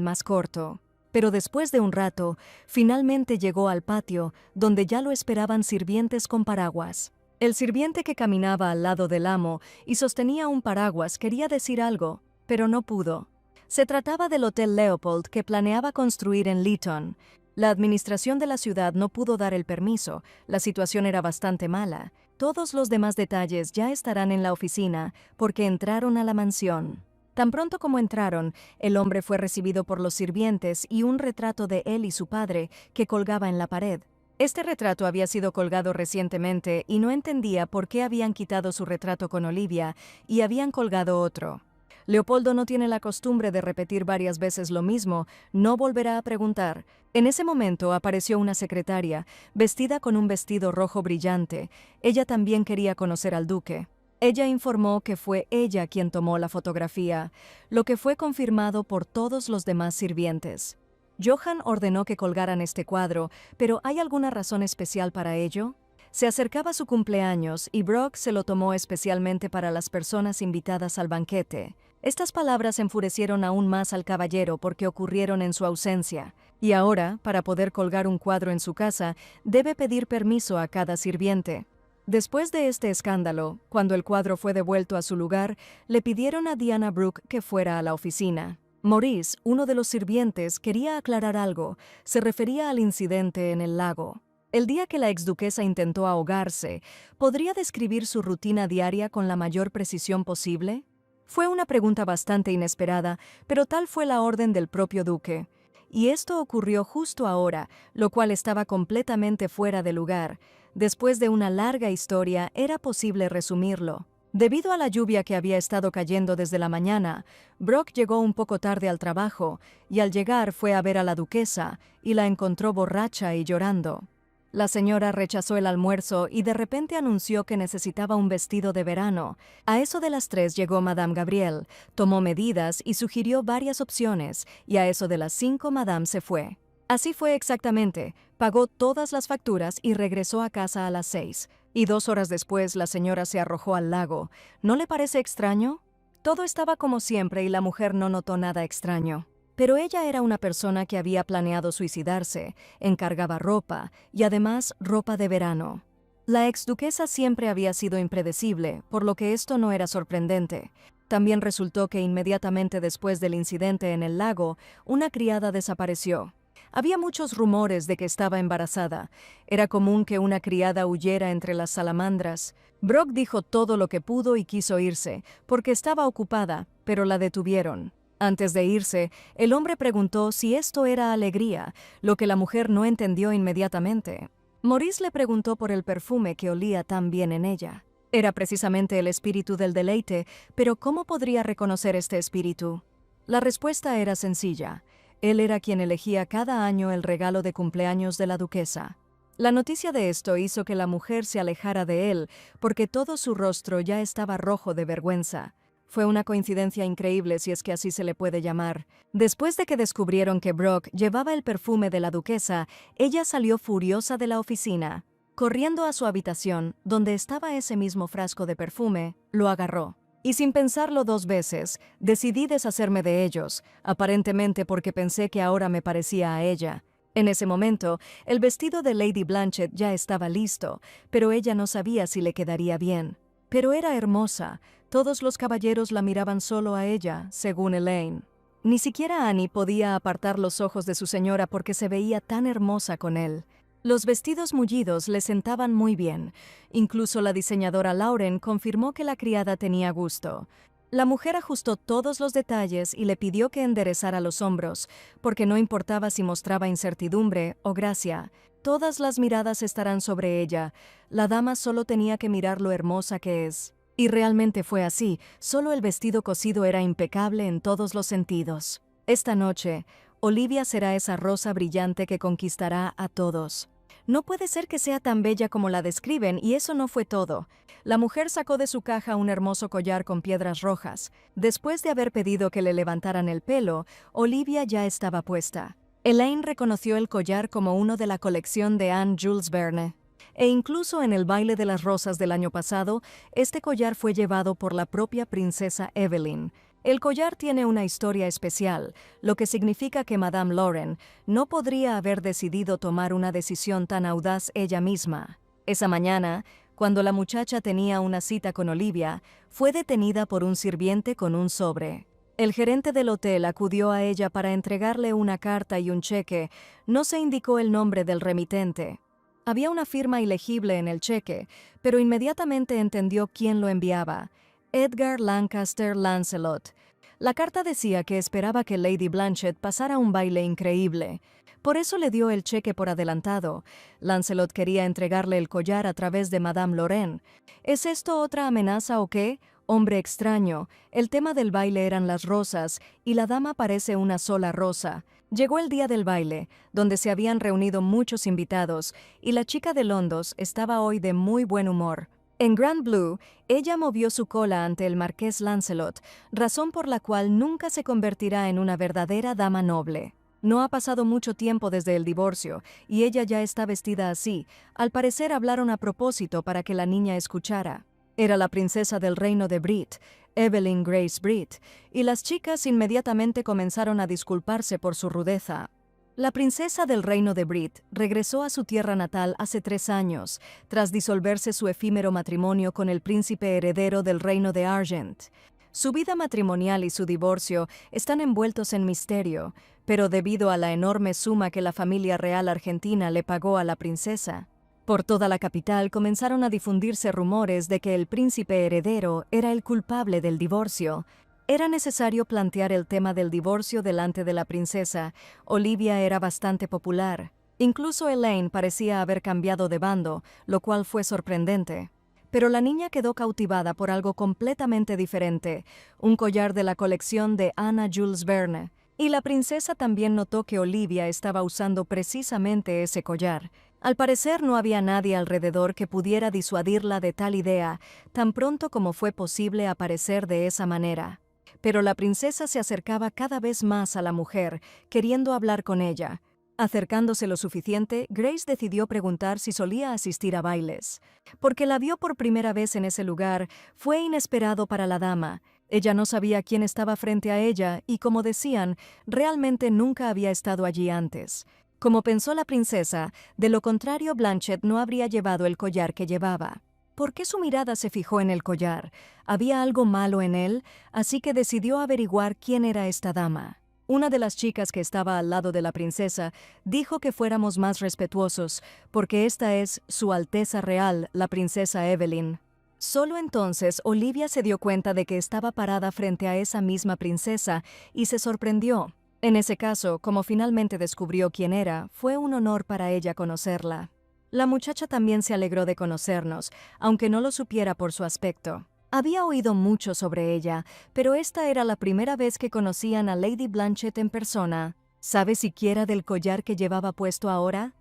más corto. Pero después de un rato, finalmente llegó al patio, donde ya lo esperaban sirvientes con paraguas. El sirviente que caminaba al lado del amo y sostenía un paraguas quería decir algo, pero no pudo. Se trataba del Hotel Leopold que planeaba construir en Lytton. La administración de la ciudad no pudo dar el permiso, la situación era bastante mala. Todos los demás detalles ya estarán en la oficina porque entraron a la mansión. Tan pronto como entraron, el hombre fue recibido por los sirvientes y un retrato de él y su padre que colgaba en la pared. Este retrato había sido colgado recientemente y no entendía por qué habían quitado su retrato con Olivia y habían colgado otro. Leopoldo no tiene la costumbre de repetir varias veces lo mismo, no volverá a preguntar. En ese momento apareció una secretaria, vestida con un vestido rojo brillante. Ella también quería conocer al duque. Ella informó que fue ella quien tomó la fotografía, lo que fue confirmado por todos los demás sirvientes. Johann ordenó que colgaran este cuadro, pero ¿hay alguna razón especial para ello? Se acercaba su cumpleaños y Brock se lo tomó especialmente para las personas invitadas al banquete. Estas palabras enfurecieron aún más al caballero porque ocurrieron en su ausencia, y ahora, para poder colgar un cuadro en su casa, debe pedir permiso a cada sirviente. Después de este escándalo, cuando el cuadro fue devuelto a su lugar, le pidieron a Diana Brooke que fuera a la oficina. Maurice, uno de los sirvientes, quería aclarar algo. Se refería al incidente en el lago. El día que la exduquesa intentó ahogarse, ¿podría describir su rutina diaria con la mayor precisión posible? Fue una pregunta bastante inesperada, pero tal fue la orden del propio duque. Y esto ocurrió justo ahora, lo cual estaba completamente fuera de lugar. Después de una larga historia, era posible resumirlo. Debido a la lluvia que había estado cayendo desde la mañana, Brock llegó un poco tarde al trabajo, y al llegar fue a ver a la duquesa, y la encontró borracha y llorando. La señora rechazó el almuerzo y de repente anunció que necesitaba un vestido de verano. A eso de las 3 llegó Madame Gabriel, tomó medidas y sugirió varias opciones, y a eso de las 5 Madame se fue. Así fue exactamente, pagó todas las facturas y regresó a casa a las 6. Y 2 horas después la señora se arrojó al lago. ¿No le parece extraño? Todo estaba como siempre y la mujer no notó nada extraño. Pero ella era una persona que había planeado suicidarse, encargaba ropa, y además ropa de verano. La exduquesa siempre había sido impredecible, por lo que esto no era sorprendente. También resultó que inmediatamente después del incidente en el lago, una criada desapareció. Había muchos rumores de que estaba embarazada. Era común que una criada huyera entre las salamandras. Brock dijo todo lo que pudo y quiso irse, porque estaba ocupada, pero la detuvieron. Antes de irse, el hombre preguntó si esto era alegría, lo que la mujer no entendió inmediatamente. Maurice le preguntó por el perfume que olía tan bien en ella. Era precisamente el espíritu del deleite, pero ¿cómo podría reconocer este espíritu? La respuesta era sencilla. Él era quien elegía cada año el regalo de cumpleaños de la duquesa. La noticia de esto hizo que la mujer se alejara de él, porque todo su rostro ya estaba rojo de vergüenza. Fue una coincidencia increíble si es que así se le puede llamar. Después de que descubrieron que Brock llevaba el perfume de la duquesa, ella salió furiosa de la oficina. Corriendo a su habitación, donde estaba ese mismo frasco de perfume, lo agarró. Y sin pensarlo 2 veces, decidí deshacerme de ellos, aparentemente porque pensé que ahora me parecía a ella. En ese momento, el vestido de Lady Blanchett ya estaba listo, pero ella no sabía si le quedaría bien. Pero era hermosa. Todos los caballeros la miraban solo a ella, según Elaine. Ni siquiera Annie podía apartar los ojos de su señora porque se veía tan hermosa con él. Los vestidos mullidos le sentaban muy bien. Incluso la diseñadora Lauren confirmó que la criada tenía gusto. La mujer ajustó todos los detalles y le pidió que enderezara los hombros, porque no importaba si mostraba incertidumbre o gracia. Todas las miradas estarán sobre ella. La dama solo tenía que mirar lo hermosa que es. Y realmente fue así, solo el vestido cosido era impecable en todos los sentidos. Esta noche, Olivia será esa rosa brillante que conquistará a todos. No puede ser que sea tan bella como la describen, y eso no fue todo. La mujer sacó de su caja un hermoso collar con piedras rojas. Después de haber pedido que le levantaran el pelo, Olivia ya estaba puesta. Elaine reconoció el collar como uno de la colección de Anne Jules Verne. E incluso en el baile de las rosas del año pasado, este collar fue llevado por la propia princesa Evelyn. El collar tiene una historia especial, lo que significa que Madame Lauren no podría haber decidido tomar una decisión tan audaz ella misma. Esa mañana, Cuando la muchacha tenía una cita con Olivia, fue detenida por un sirviente con un sobre. El gerente del hotel acudió a ella para entregarle una carta y un cheque. No se indicó el nombre del remitente. Había una firma ilegible en el cheque, pero inmediatamente entendió quién lo enviaba: Edgar Lancaster Lancelot. La carta decía que esperaba que Lady Blanchett pasara un baile increíble. Por eso le dio el cheque por adelantado. Lancelot quería entregarle el collar a través de Madame Lorraine. ¿Es esto otra amenaza o qué? Hombre extraño. El tema del baile eran las rosas, y la dama parece una sola rosa. Llegó el día del baile, donde se habían reunido muchos invitados, y la chica de Londos estaba hoy de muy buen humor. En Grand Blue, ella movió su cola ante el marqués Lancelot, razón por la cual nunca se convertirá en una verdadera dama noble. No ha pasado mucho tiempo desde el divorcio, y ella ya está vestida así. Al parecer hablaron a propósito para que la niña escuchara. Era la princesa del reino de Brit, Evelyn Grace Brit, y las chicas inmediatamente comenzaron a disculparse por su rudeza. La princesa del reino de Brit regresó a su tierra natal hace 3 años, tras disolverse su efímero matrimonio con el príncipe heredero del reino de Argent. Su vida matrimonial y su divorcio están envueltos en misterio, pero debido a la enorme suma que la familia real argentina le pagó a la princesa, por toda la capital comenzaron a difundirse rumores de que el príncipe heredero era el culpable del divorcio. Era necesario plantear el tema del divorcio delante de la princesa. Olivia era bastante popular. Incluso Elaine parecía haber cambiado de bando, lo cual fue sorprendente. Pero la niña quedó cautivada por algo completamente diferente: un collar de la colección de Anna Jules Verne. Y la princesa también notó que Olivia estaba usando precisamente ese collar. Al parecer no había nadie alrededor que pudiera disuadirla de tal idea, tan pronto como fue posible aparecer de esa manera. Pero la princesa se acercaba cada vez más a la mujer, queriendo hablar con ella. Acercándose lo suficiente, Grace decidió preguntar si solía asistir a bailes. Porque la vio por primera vez en ese lugar, fue inesperado para la dama. Ella no sabía quién estaba frente a ella y, como decían, realmente nunca había estado allí antes. Como pensó la princesa, de lo contrario Blanchett no habría llevado el collar que llevaba. ¿Por qué su mirada se fijó en el collar? ¿Había algo malo en él? Así que decidió averiguar quién era esta dama. Una de las chicas que estaba al lado de la princesa dijo que fuéramos más respetuosos, porque esta es Su Alteza Real, la princesa Evelyn. Solo entonces Olivia se dio cuenta de que estaba parada frente a esa misma princesa y se sorprendió. En ese caso, como finalmente descubrió quién era, fue un honor para ella conocerla. La muchacha también se alegró de conocernos, aunque no lo supiera por su aspecto. Había oído mucho sobre ella, pero esta era la primera vez que conocían a Lady Blanchett en persona. ¿Sabe siquiera del collar que llevaba puesto ahora?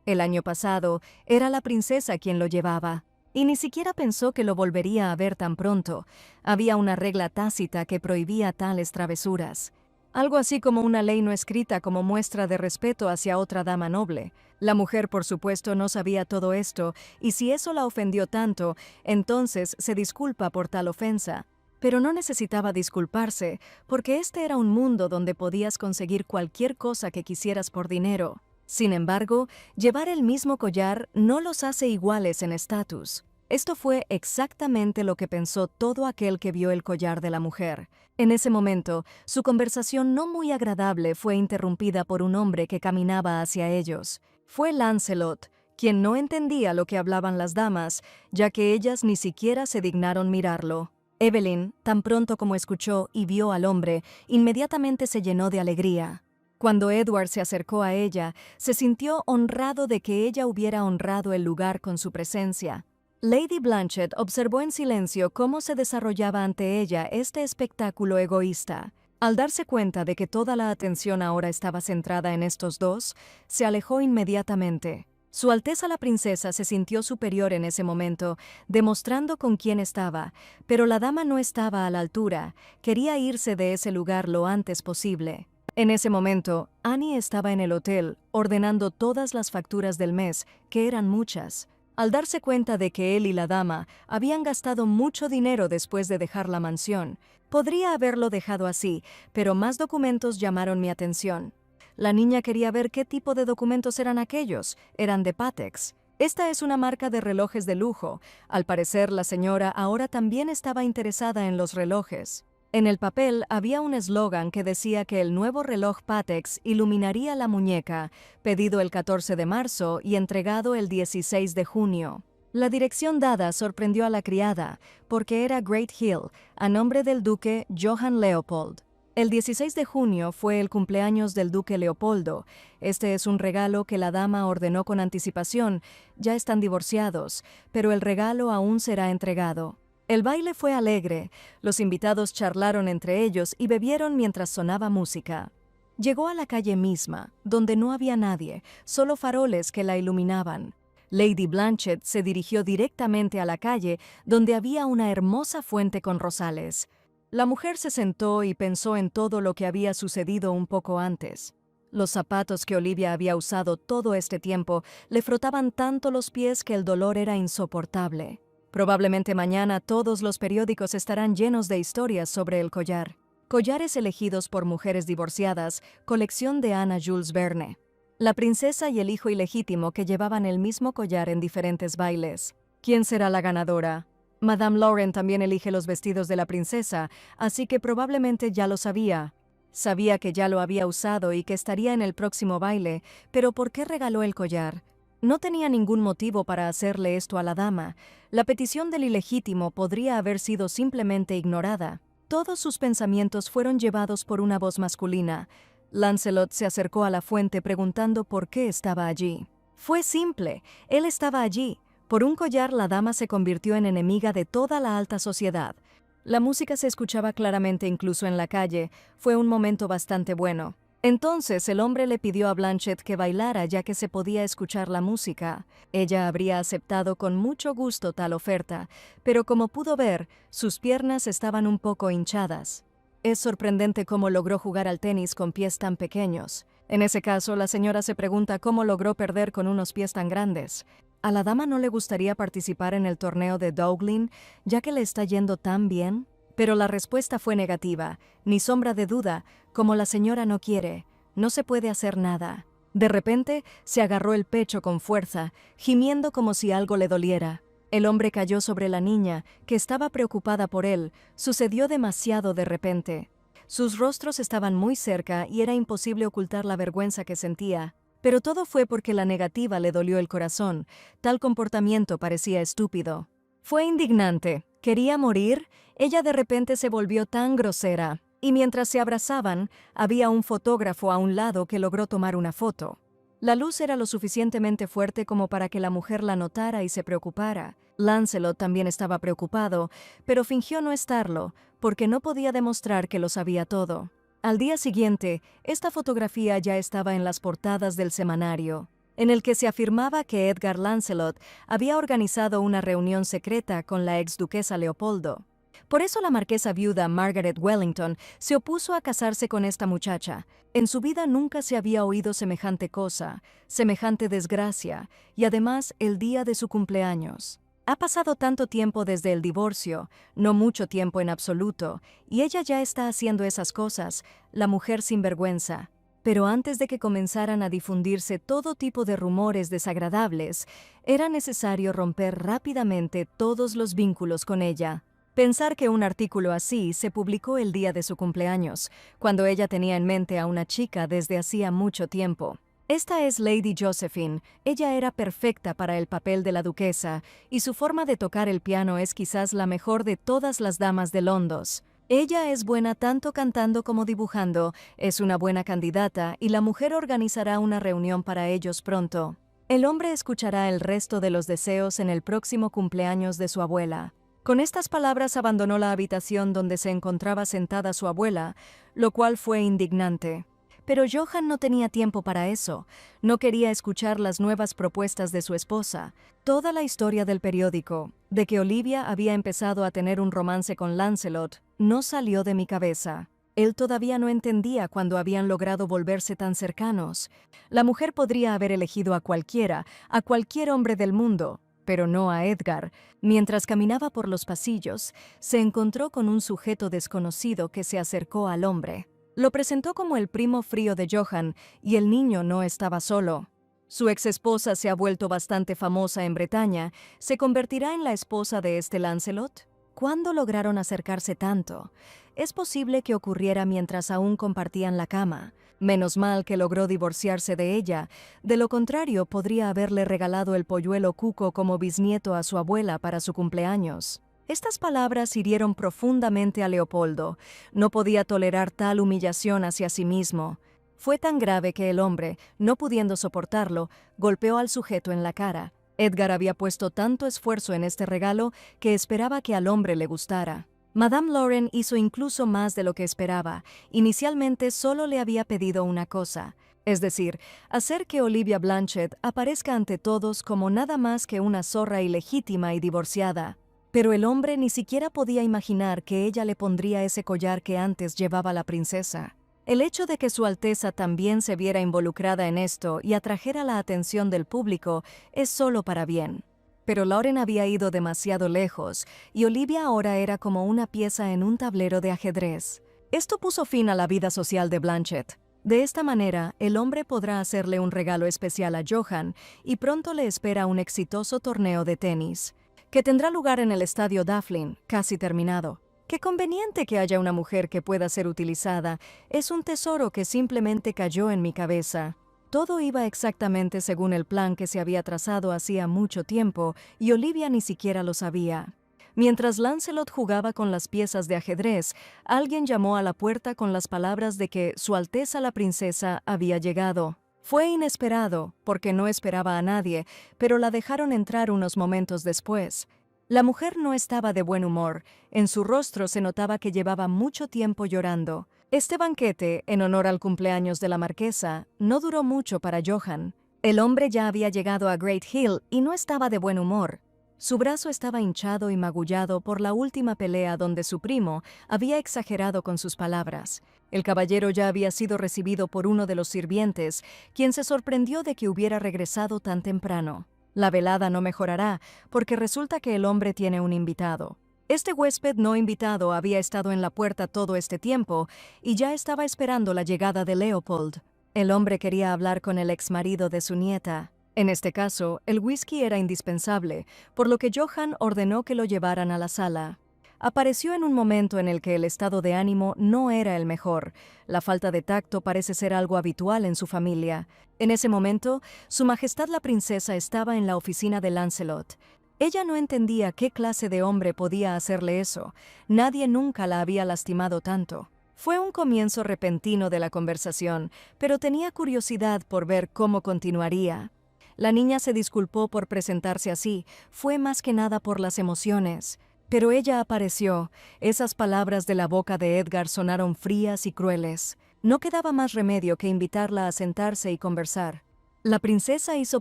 El año pasado, era la princesa quien lo llevaba, y ni siquiera pensó que lo volvería a ver tan pronto. Había una regla tácita que prohibía tales travesuras. Algo así como una ley no escrita como muestra de respeto hacia otra dama noble. La mujer, por supuesto, no sabía todo esto, y si eso la ofendió tanto, entonces se disculpa por tal ofensa. Pero no necesitaba disculparse, porque este era un mundo donde podías conseguir cualquier cosa que quisieras por dinero. Sin embargo, llevar el mismo collar no los hace iguales en estatus. Esto fue exactamente lo que pensó todo aquel que vio el collar de la mujer. En ese momento, su conversación no muy agradable fue interrumpida por un hombre que caminaba hacia ellos. Fue Lancelot, quien no entendía lo que hablaban las damas, ya que ellas ni siquiera se dignaron mirarlo. Evelyn, tan pronto como escuchó y vio al hombre, inmediatamente se llenó de alegría. Cuando Edward se acercó a ella, se sintió honrado de que ella hubiera honrado el lugar con su presencia. Lady Blanchett observó en silencio cómo se desarrollaba ante ella este espectáculo egoísta. Al darse cuenta de que toda la atención ahora estaba centrada en estos dos, se alejó inmediatamente. Su Alteza la princesa se sintió superior en ese momento, demostrando con quién estaba, pero la dama no estaba a la altura, quería irse de ese lugar lo antes posible. En ese momento, Annie estaba en el hotel, ordenando todas las facturas del mes, que eran muchas. Al darse cuenta de que él y la dama habían gastado mucho dinero después de dejar la mansión, podría haberlo dejado así, pero más documentos llamaron mi atención. La niña quería ver qué tipo de documentos eran aquellos. Eran de Patex. Esta es una marca de relojes de lujo. Al parecer, la señora ahora también estaba interesada en los relojes. En el papel había un eslogan que decía que el nuevo reloj Patex iluminaría la muñeca, pedido el 14 de marzo y entregado el 16 de junio. La dirección dada sorprendió a la criada, porque era Great Hill, a nombre del duque Johann Leopold. El 16 de junio fue el cumpleaños del duque Leopoldo. Este es un regalo que la dama ordenó con anticipación. Ya están divorciados, pero el regalo aún será entregado. El baile fue alegre. Los invitados charlaron entre ellos y bebieron mientras sonaba música. Llegó a la calle misma, donde no había nadie, solo faroles que la iluminaban. Lady Blanchett se dirigió directamente a la calle, donde había una hermosa fuente con rosales. La mujer se sentó y pensó en todo lo que había sucedido un poco antes. Los zapatos que Olivia había usado todo este tiempo le frotaban tanto los pies que el dolor era insoportable. Probablemente mañana todos los periódicos estarán llenos de historias sobre el collar. Collares elegidos por mujeres divorciadas, colección de Anna Jules Verne. La princesa y el hijo ilegítimo que llevaban el mismo collar en diferentes bailes. ¿Quién será la ganadora? Madame Lauren también elige los vestidos de la princesa, así que probablemente ya lo sabía. Sabía que ya lo había usado y que estaría en el próximo baile, pero ¿por qué regaló el collar? No tenía ningún motivo para hacerle esto a la dama. La petición del ilegítimo podría haber sido simplemente ignorada. Todos sus pensamientos fueron llevados por una voz masculina. Lancelot se acercó a la fuente preguntando por qué estaba allí. Fue simple, él estaba allí. Por un collar la dama se convirtió en enemiga de toda la alta sociedad. La música se escuchaba claramente incluso en la calle. Fue un momento bastante bueno. Entonces el hombre le pidió a Blanchett que bailara ya que se podía escuchar la música. Ella habría aceptado con mucho gusto tal oferta, pero como pudo ver, sus piernas estaban un poco hinchadas. Es sorprendente cómo logró jugar al tenis con pies tan pequeños. En ese caso, la señora se pregunta cómo logró perder con unos pies tan grandes. ¿A la dama no le gustaría participar en el torneo de Douglin, ya que le está yendo tan bien? Pero la respuesta fue negativa, ni sombra de duda, como la señora no quiere, no se puede hacer nada. De repente, se agarró el pecho con fuerza, gimiendo como si algo le doliera. El hombre cayó sobre la niña, que estaba preocupada por él. Sucedió demasiado de repente. Sus rostros estaban muy cerca y era imposible ocultar la vergüenza que sentía. Pero todo fue porque la negativa le dolió el corazón. Tal comportamiento parecía estúpido. Fue indignante. ¿Quería morir? Ella de repente se volvió tan grosera. Y mientras se abrazaban, había un fotógrafo a un lado que logró tomar una foto. La luz era lo suficientemente fuerte como para que la mujer la notara y se preocupara. Lancelot también estaba preocupado, pero fingió no estarlo, porque no podía demostrar que lo sabía todo. Al día siguiente, esta fotografía ya estaba en las portadas del semanario, en el que se afirmaba que Edgar Lancelot había organizado una reunión secreta con la exduquesa Leopoldo. Por eso la marquesa viuda Margaret Wellington se opuso a casarse con esta muchacha. En su vida nunca se había oído semejante cosa, semejante desgracia, y además el día de su cumpleaños. Ha pasado tanto tiempo desde el divorcio, no mucho tiempo en absoluto, y ella ya está haciendo esas cosas, la mujer sin vergüenza. Pero antes de que comenzaran a difundirse todo tipo de rumores desagradables, era necesario romper rápidamente todos los vínculos con ella. Pensar que un artículo así se publicó el día de su cumpleaños, cuando ella tenía en mente a una chica desde hacía mucho tiempo. Esta es Lady Josephine. Ella era perfecta para el papel de la duquesa, y su forma de tocar el piano es quizás la mejor de todas las damas de Londres. Ella es buena tanto cantando como dibujando, es una buena candidata y la mujer organizará una reunión para ellos pronto. El hombre escuchará el resto de los deseos en el próximo cumpleaños de su abuela. Con estas palabras abandonó la habitación donde se encontraba sentada su abuela, lo cual fue indignante. Pero Johann no tenía tiempo para eso. No quería escuchar las nuevas propuestas de su esposa. Toda la historia del periódico, de que Olivia había empezado a tener un romance con Lancelot, no salió de mi cabeza. Él todavía no entendía cuándo habían logrado volverse tan cercanos. La mujer podría haber elegido a cualquier hombre del mundo, pero no a Edgar. Mientras caminaba por los pasillos, se encontró con un sujeto desconocido que se acercó al hombre. Lo presentó como el primo frío de Johann, y el niño no estaba solo. Su exesposa se ha vuelto bastante famosa en Bretaña. ¿Se convertirá en la esposa de este Lancelot? ¿Cuándo lograron acercarse tanto? Es posible que ocurriera mientras aún compartían la cama. Menos mal que logró divorciarse de ella. De lo contrario, podría haberle regalado el polluelo Cuco como bisnieto a su abuela para su cumpleaños. Estas palabras hirieron profundamente a Leopoldo. No podía tolerar tal humillación hacia sí mismo. Fue tan grave que el hombre, no pudiendo soportarlo, golpeó al sujeto en la cara. Edgar había puesto tanto esfuerzo en este regalo que esperaba que al hombre le gustara. Madame Lauren hizo incluso más de lo que esperaba. Inicialmente solo le había pedido una cosa, es decir, hacer que Olivia Blanchett aparezca ante todos como nada más que una zorra ilegítima y divorciada. Pero el hombre ni siquiera podía imaginar que ella le pondría ese collar que antes llevaba la princesa. El hecho de que Su Alteza también se viera involucrada en esto y atrajera la atención del público es solo para bien. Pero Lauren había ido demasiado lejos, y Olivia ahora era como una pieza en un tablero de ajedrez. Esto puso fin a la vida social de Blanchett. De esta manera, el hombre podrá hacerle un regalo especial a Johann, y pronto le espera un exitoso torneo de tenis, que tendrá lugar en el estadio Dufferin, casi terminado. Qué conveniente que haya una mujer que pueda ser utilizada. Es un tesoro que simplemente cayó en mi cabeza. Todo iba exactamente según el plan que se había trazado hacía mucho tiempo, y Olivia ni siquiera lo sabía. Mientras Lancelot jugaba con las piezas de ajedrez, alguien llamó a la puerta con las palabras de que Su Alteza la princesa había llegado. Fue inesperado, porque no esperaba a nadie, pero la dejaron entrar unos momentos después. La mujer no estaba de buen humor. En su rostro se notaba que llevaba mucho tiempo llorando. Este banquete, en honor al cumpleaños de la marquesa, no duró mucho para Johann. El hombre ya había llegado a Great Hill y no estaba de buen humor. Su brazo estaba hinchado y magullado por la última pelea donde su primo había exagerado con sus palabras. El caballero ya había sido recibido por uno de los sirvientes, quien se sorprendió de que hubiera regresado tan temprano. La velada no mejorará, porque resulta que el hombre tiene un invitado. Este huésped no invitado había estado en la puerta todo este tiempo y ya estaba esperando la llegada de Leopold. El hombre quería hablar con el exmarido de su nieta. En este caso, el whisky era indispensable, por lo que Johann ordenó que lo llevaran a la sala. Apareció en un momento en el que el estado de ánimo no era el mejor. La falta de tacto parece ser algo habitual en su familia. En ese momento, Su Majestad la princesa estaba en la oficina de Lancelot. Ella no entendía qué clase de hombre podía hacerle eso. Nadie nunca la había lastimado tanto. Fue un comienzo repentino de la conversación, pero tenía curiosidad por ver cómo continuaría. La niña se disculpó por presentarse así. Fue más que nada por las emociones. Pero ella apareció. Esas palabras de la boca de Edgar sonaron frías y crueles. No quedaba más remedio que invitarla a sentarse y conversar. La princesa hizo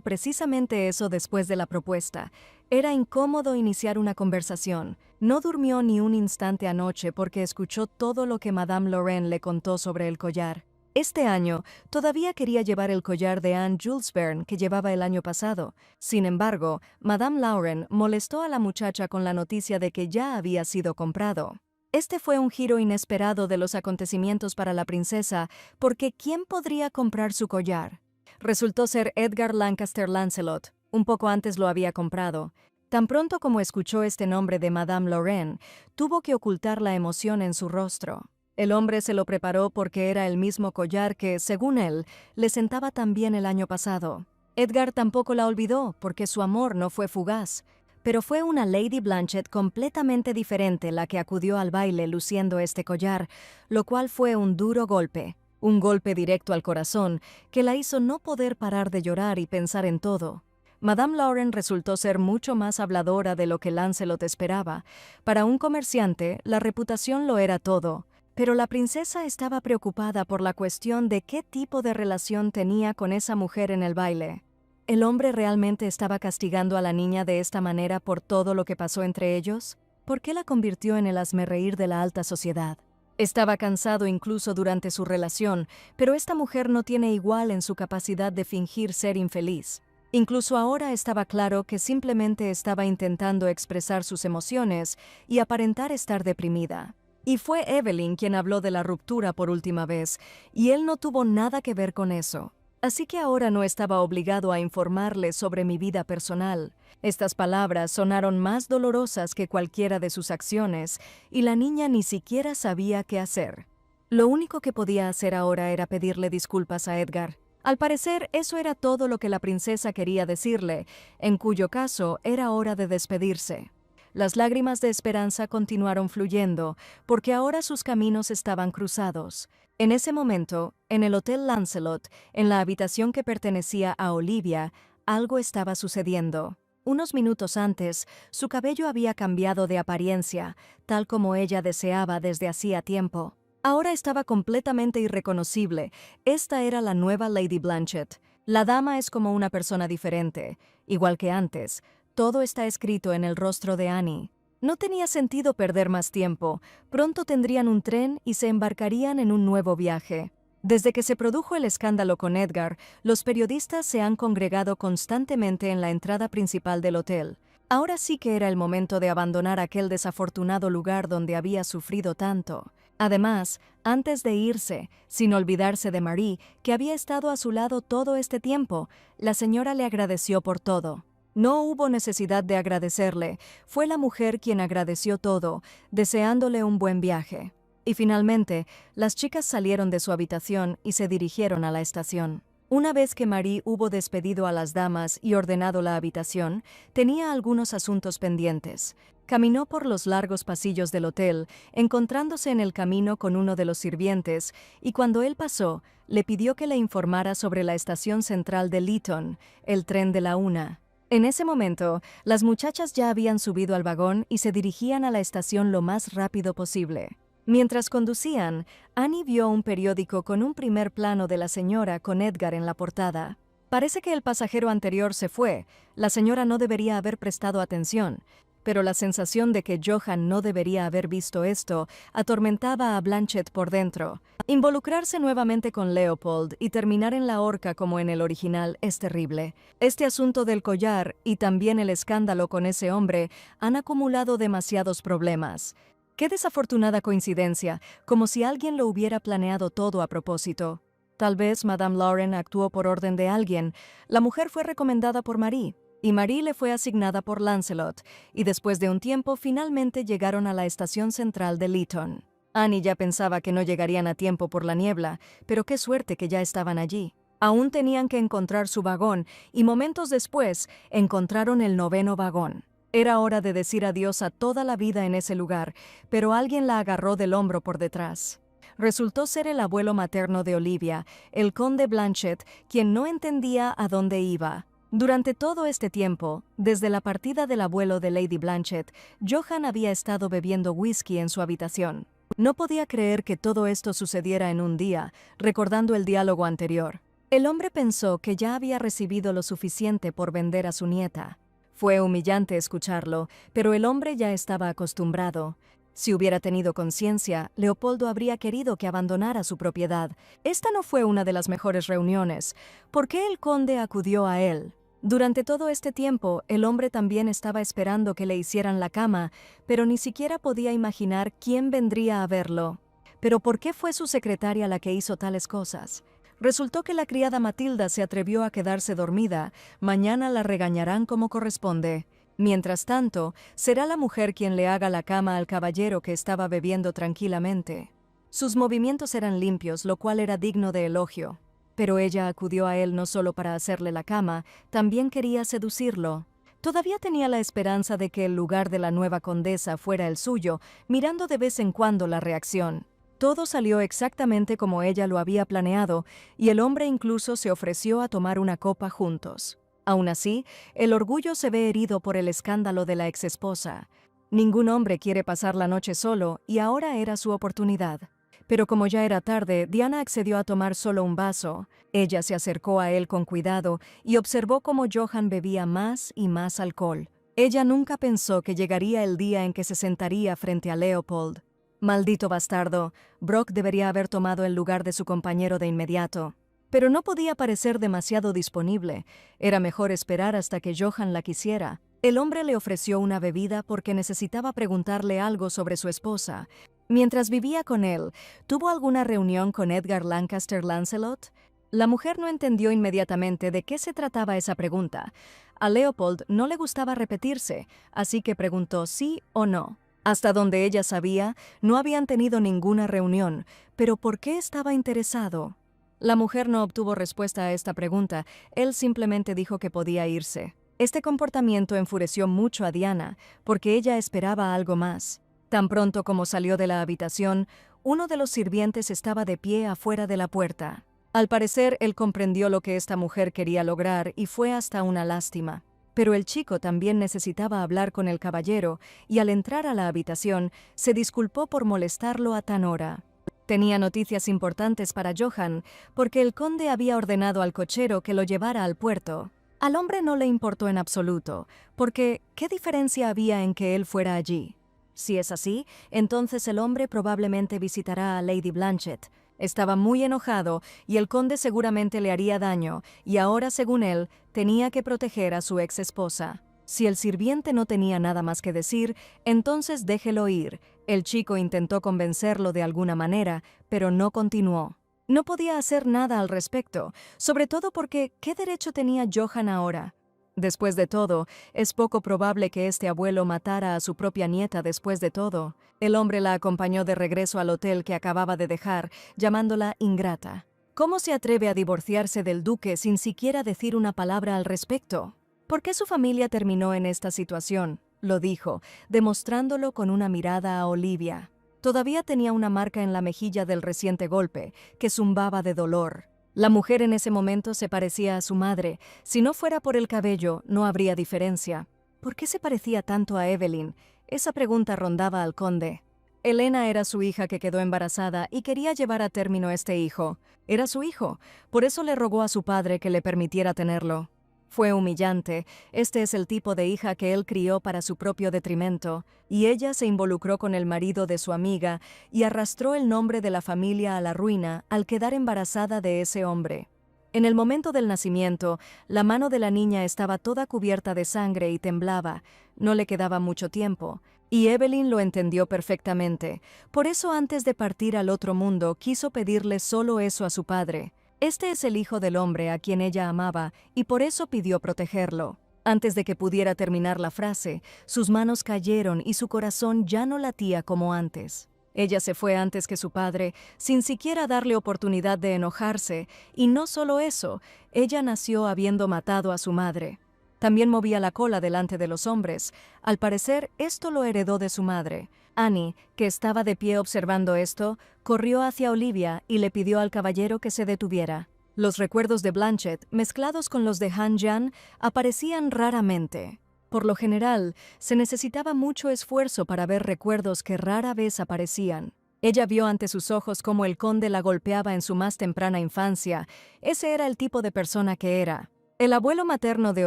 precisamente eso después de la propuesta. Era incómodo iniciar una conversación. No durmió ni un instante anoche porque escuchó todo lo que Madame Lauren le contó sobre el collar. Este año, todavía quería llevar el collar de Anne Jules Verne que llevaba el año pasado. Sin embargo, Madame Lauren molestó a la muchacha con la noticia de que ya había sido comprado. Este fue un giro inesperado de los acontecimientos para la princesa, porque ¿quién podría comprar su collar? Resultó ser Edgar Lancaster Lancelot. Un poco antes lo había comprado. Tan pronto como escuchó este nombre de Madame Lauren, tuvo que ocultar la emoción en su rostro. El hombre se lo preparó porque era el mismo collar que, según él, le sentaba tan bien el año pasado. Edgar tampoco la olvidó porque su amor no fue fugaz, pero fue una Lady Blanchett completamente diferente la que acudió al baile luciendo este collar, lo cual fue un duro golpe, un golpe directo al corazón que la hizo no poder parar de llorar y pensar en todo. Madame Lauren resultó ser mucho más habladora de lo que Lancelot esperaba. Para un comerciante, la reputación lo era todo. Pero la princesa estaba preocupada por la cuestión de qué tipo de relación tenía con esa mujer en el baile. ¿El hombre realmente estaba castigando a la niña de esta manera por todo lo que pasó entre ellos? ¿Por qué la convirtió en el hazmerreír de la alta sociedad? Estaba cansado incluso durante su relación, pero esta mujer no tiene igual en su capacidad de fingir ser infeliz. Incluso ahora estaba claro que simplemente estaba intentando expresar sus emociones y aparentar estar deprimida. Y fue Evelyn quien habló de la ruptura por última vez, y él no tuvo nada que ver con eso. así que ahora no estaba obligado a informarle sobre mi vida personal. Estas palabras sonaron más dolorosas que cualquiera de sus acciones, y la niña ni siquiera sabía qué hacer. Lo único que podía hacer ahora era pedirle disculpas a Edgar. Al parecer, eso era todo lo que la princesa quería decirle, en cuyo caso era hora de despedirse. Las lágrimas de esperanza continuaron fluyendo, porque ahora sus caminos estaban cruzados. En ese momento, en el Hotel Lancelot, en la habitación que pertenecía a Olivia, algo estaba sucediendo. Unos minutos antes, su cabello había cambiado de apariencia, tal como ella deseaba desde hacía tiempo. Ahora estaba completamente irreconocible. Esta era la nueva Lady Blanchett. La dama es como una persona diferente, igual que antes. Todo está escrito en el rostro de Annie. No tenía sentido perder más tiempo. Pronto tendrían un tren y se embarcarían en un nuevo viaje. Desde que se produjo el escándalo con Edgar, los periodistas se han congregado constantemente en la entrada principal del hotel. Ahora sí que era el momento de abandonar aquel desafortunado lugar donde había sufrido tanto. Además, antes de irse, sin olvidarse de Marie, que había estado a su lado todo este tiempo, la señora le agradeció por todo. No hubo necesidad de agradecerle, fue la mujer quien agradeció todo, deseándole un buen viaje. Y finalmente, las chicas salieron de su habitación y se dirigieron a la estación. Una vez que Marie hubo despedido a las damas y ordenado la habitación, tenía algunos asuntos pendientes. Caminó por los largos pasillos del hotel, encontrándose en el camino con uno de los sirvientes, y cuando él pasó, le pidió que le informara sobre la estación central de Lytton, el tren de la 1. En ese momento, las muchachas ya habían subido al vagón y se dirigían a la estación lo más rápido posible. Mientras conducían, Annie vio un periódico con un primer plano de la señora con Edgar en la portada. Parece que el pasajero anterior se fue. La señora no debería haber prestado atención, pero la sensación de que Johann no debería haber visto esto atormentaba a Blanchett por dentro. Involucrarse nuevamente con Leopold y terminar en la horca como en el original es terrible. Este asunto del collar y también el escándalo con ese hombre han acumulado demasiados problemas. Qué desafortunada coincidencia, como si alguien lo hubiera planeado todo a propósito. Tal vez Madame Lauren actuó por orden de alguien. La mujer fue recomendada por Marie, y Marie le fue asignada por Lancelot, y después de un tiempo finalmente llegaron a la estación central de Lytton. Annie ya pensaba que no llegarían a tiempo por la niebla, pero qué suerte que ya estaban allí. Aún tenían que encontrar su vagón, y momentos después encontraron el 9º vagón. Era hora de decir adiós a toda la vida en ese lugar, pero alguien la agarró del hombro por detrás. Resultó ser el abuelo materno de Olivia, el conde Blanchett, quien no entendía a dónde iba. Durante todo este tiempo, desde la partida del abuelo de Lady Blanchett, Johann había estado bebiendo whisky en su habitación. No podía creer que todo esto sucediera en un día, recordando el diálogo anterior. El hombre pensó que ya había recibido lo suficiente por vender a su nieta. Fue humillante escucharlo, pero el hombre ya estaba acostumbrado. Si hubiera tenido conciencia, Leopoldo habría querido que abandonara su propiedad. Esta no fue una de las mejores reuniones. ¿Por qué el conde acudió a él? Durante todo este tiempo, el hombre también estaba esperando que le hicieran la cama, pero ni siquiera podía imaginar quién vendría a verlo. ¿Pero por qué fue su secretaria la que hizo tales cosas? Resultó que la criada Matilda se atrevió a quedarse dormida. Mañana la regañarán como corresponde. Mientras tanto, será la mujer quien le haga la cama al caballero que estaba bebiendo tranquilamente. Sus movimientos eran limpios, lo cual era digno de elogio. Pero ella acudió a él no solo para hacerle la cama, también quería seducirlo. Todavía tenía la esperanza de que el lugar de la nueva condesa fuera el suyo, mirando de vez en cuando la reacción. Todo salió exactamente como ella lo había planeado, y el hombre incluso se ofreció a tomar una copa juntos. Aún así, el orgullo se ve herido por el escándalo de la exesposa. Ningún hombre quiere pasar la noche solo, y ahora era su oportunidad. Pero como ya era tarde, Diana accedió a tomar solo un vaso. Ella se acercó a él con cuidado y observó cómo Johann bebía más y más alcohol. Ella nunca pensó que llegaría el día en que se sentaría frente a Leopold. Maldito bastardo, Brock debería haber tomado el lugar de su compañero de inmediato. Pero no podía parecer demasiado disponible. Era mejor esperar hasta que Johann la quisiera. El hombre le ofreció una bebida porque necesitaba preguntarle algo sobre su esposa. Mientras vivía con él, ¿tuvo alguna reunión con Edgar Lancaster Lancelot? La mujer no entendió inmediatamente de qué se trataba esa pregunta. A Leopold no le gustaba repetirse, así que preguntó sí o no. Hasta donde ella sabía, no habían tenido ninguna reunión, pero ¿por qué estaba interesado? La mujer no obtuvo respuesta a esta pregunta, él simplemente dijo que podía irse. Este comportamiento enfureció mucho a Diana, porque ella esperaba algo más. Tan pronto como salió de la habitación, uno de los sirvientes estaba de pie afuera de la puerta. Al parecer, él comprendió lo que esta mujer quería lograr y fue hasta una lástima. Pero el chico también necesitaba hablar con el caballero y al entrar a la habitación, se disculpó por molestarlo a tan hora. Tenía noticias importantes para Johann, porque el conde había ordenado al cochero que lo llevara al puerto. Al hombre no le importó en absoluto, porque ¿qué diferencia había en que él fuera allí? Si es así, entonces el hombre probablemente visitará a Lady Blanchett. Estaba muy enojado y el conde seguramente le haría daño, y ahora, según él, tenía que proteger a su ex esposa. Si el sirviente no tenía nada más que decir, entonces déjelo ir. El chico intentó convencerlo de alguna manera, pero no continuó. No podía hacer nada al respecto, sobre todo porque ¿qué derecho tenía Johann ahora? Después de todo, es poco probable que este abuelo matara a su propia nieta después de todo. El hombre la acompañó de regreso al hotel que acababa de dejar, llamándola ingrata. ¿Cómo se atreve a divorciarse del duque sin siquiera decir una palabra al respecto? ¿Por qué su familia terminó en esta situación? Lo dijo, demostrándolo con una mirada a Olivia. Todavía tenía una marca en la mejilla del reciente golpe, que zumbaba de dolor. La mujer en ese momento se parecía a su madre. Si no fuera por el cabello, no habría diferencia. ¿Por qué se parecía tanto a Evelyn? Esa pregunta rondaba al conde. Elena era su hija que quedó embarazada y quería llevar a término este hijo. Era su hijo, por eso le rogó a su padre que le permitiera tenerlo. Fue humillante, este es el tipo de hija que él crió para su propio detrimento, y ella se involucró con el marido de su amiga y arrastró el nombre de la familia a la ruina al quedar embarazada de ese hombre. En el momento del nacimiento, la mano de la niña estaba toda cubierta de sangre y temblaba, no le quedaba mucho tiempo, y Evelyn lo entendió perfectamente. Por eso antes de partir al otro mundo quiso pedirle solo eso a su padre. Este es el hijo del hombre a quien ella amaba y por eso pidió protegerlo. Antes de que pudiera terminar la frase, sus manos cayeron y su corazón ya no latía como antes. Ella se fue antes que su padre, sin siquiera darle oportunidad de enojarse, y no solo eso, ella nació habiendo matado a su madre. También movía la cola delante de los hombres. Al parecer, esto lo heredó de su madre. Annie, que estaba de pie observando esto, corrió hacia Olivia y le pidió al caballero que se detuviera. Los recuerdos de Blanchett, mezclados con los de Han Jan, aparecían raramente. Por lo general, se necesitaba mucho esfuerzo para ver recuerdos que rara vez aparecían. Ella vio ante sus ojos cómo el conde la golpeaba en su más temprana infancia. Ese era el tipo de persona que era. El abuelo materno de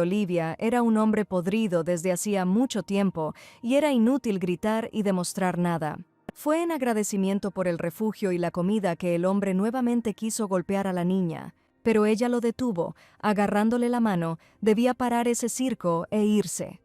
Olivia era un hombre podrido desde hacía mucho tiempo y era inútil gritar y demostrar nada. Fue en agradecimiento por el refugio y la comida que el hombre nuevamente quiso golpear a la niña, pero ella lo detuvo, agarrándole la mano, debía parar ese circo e irse.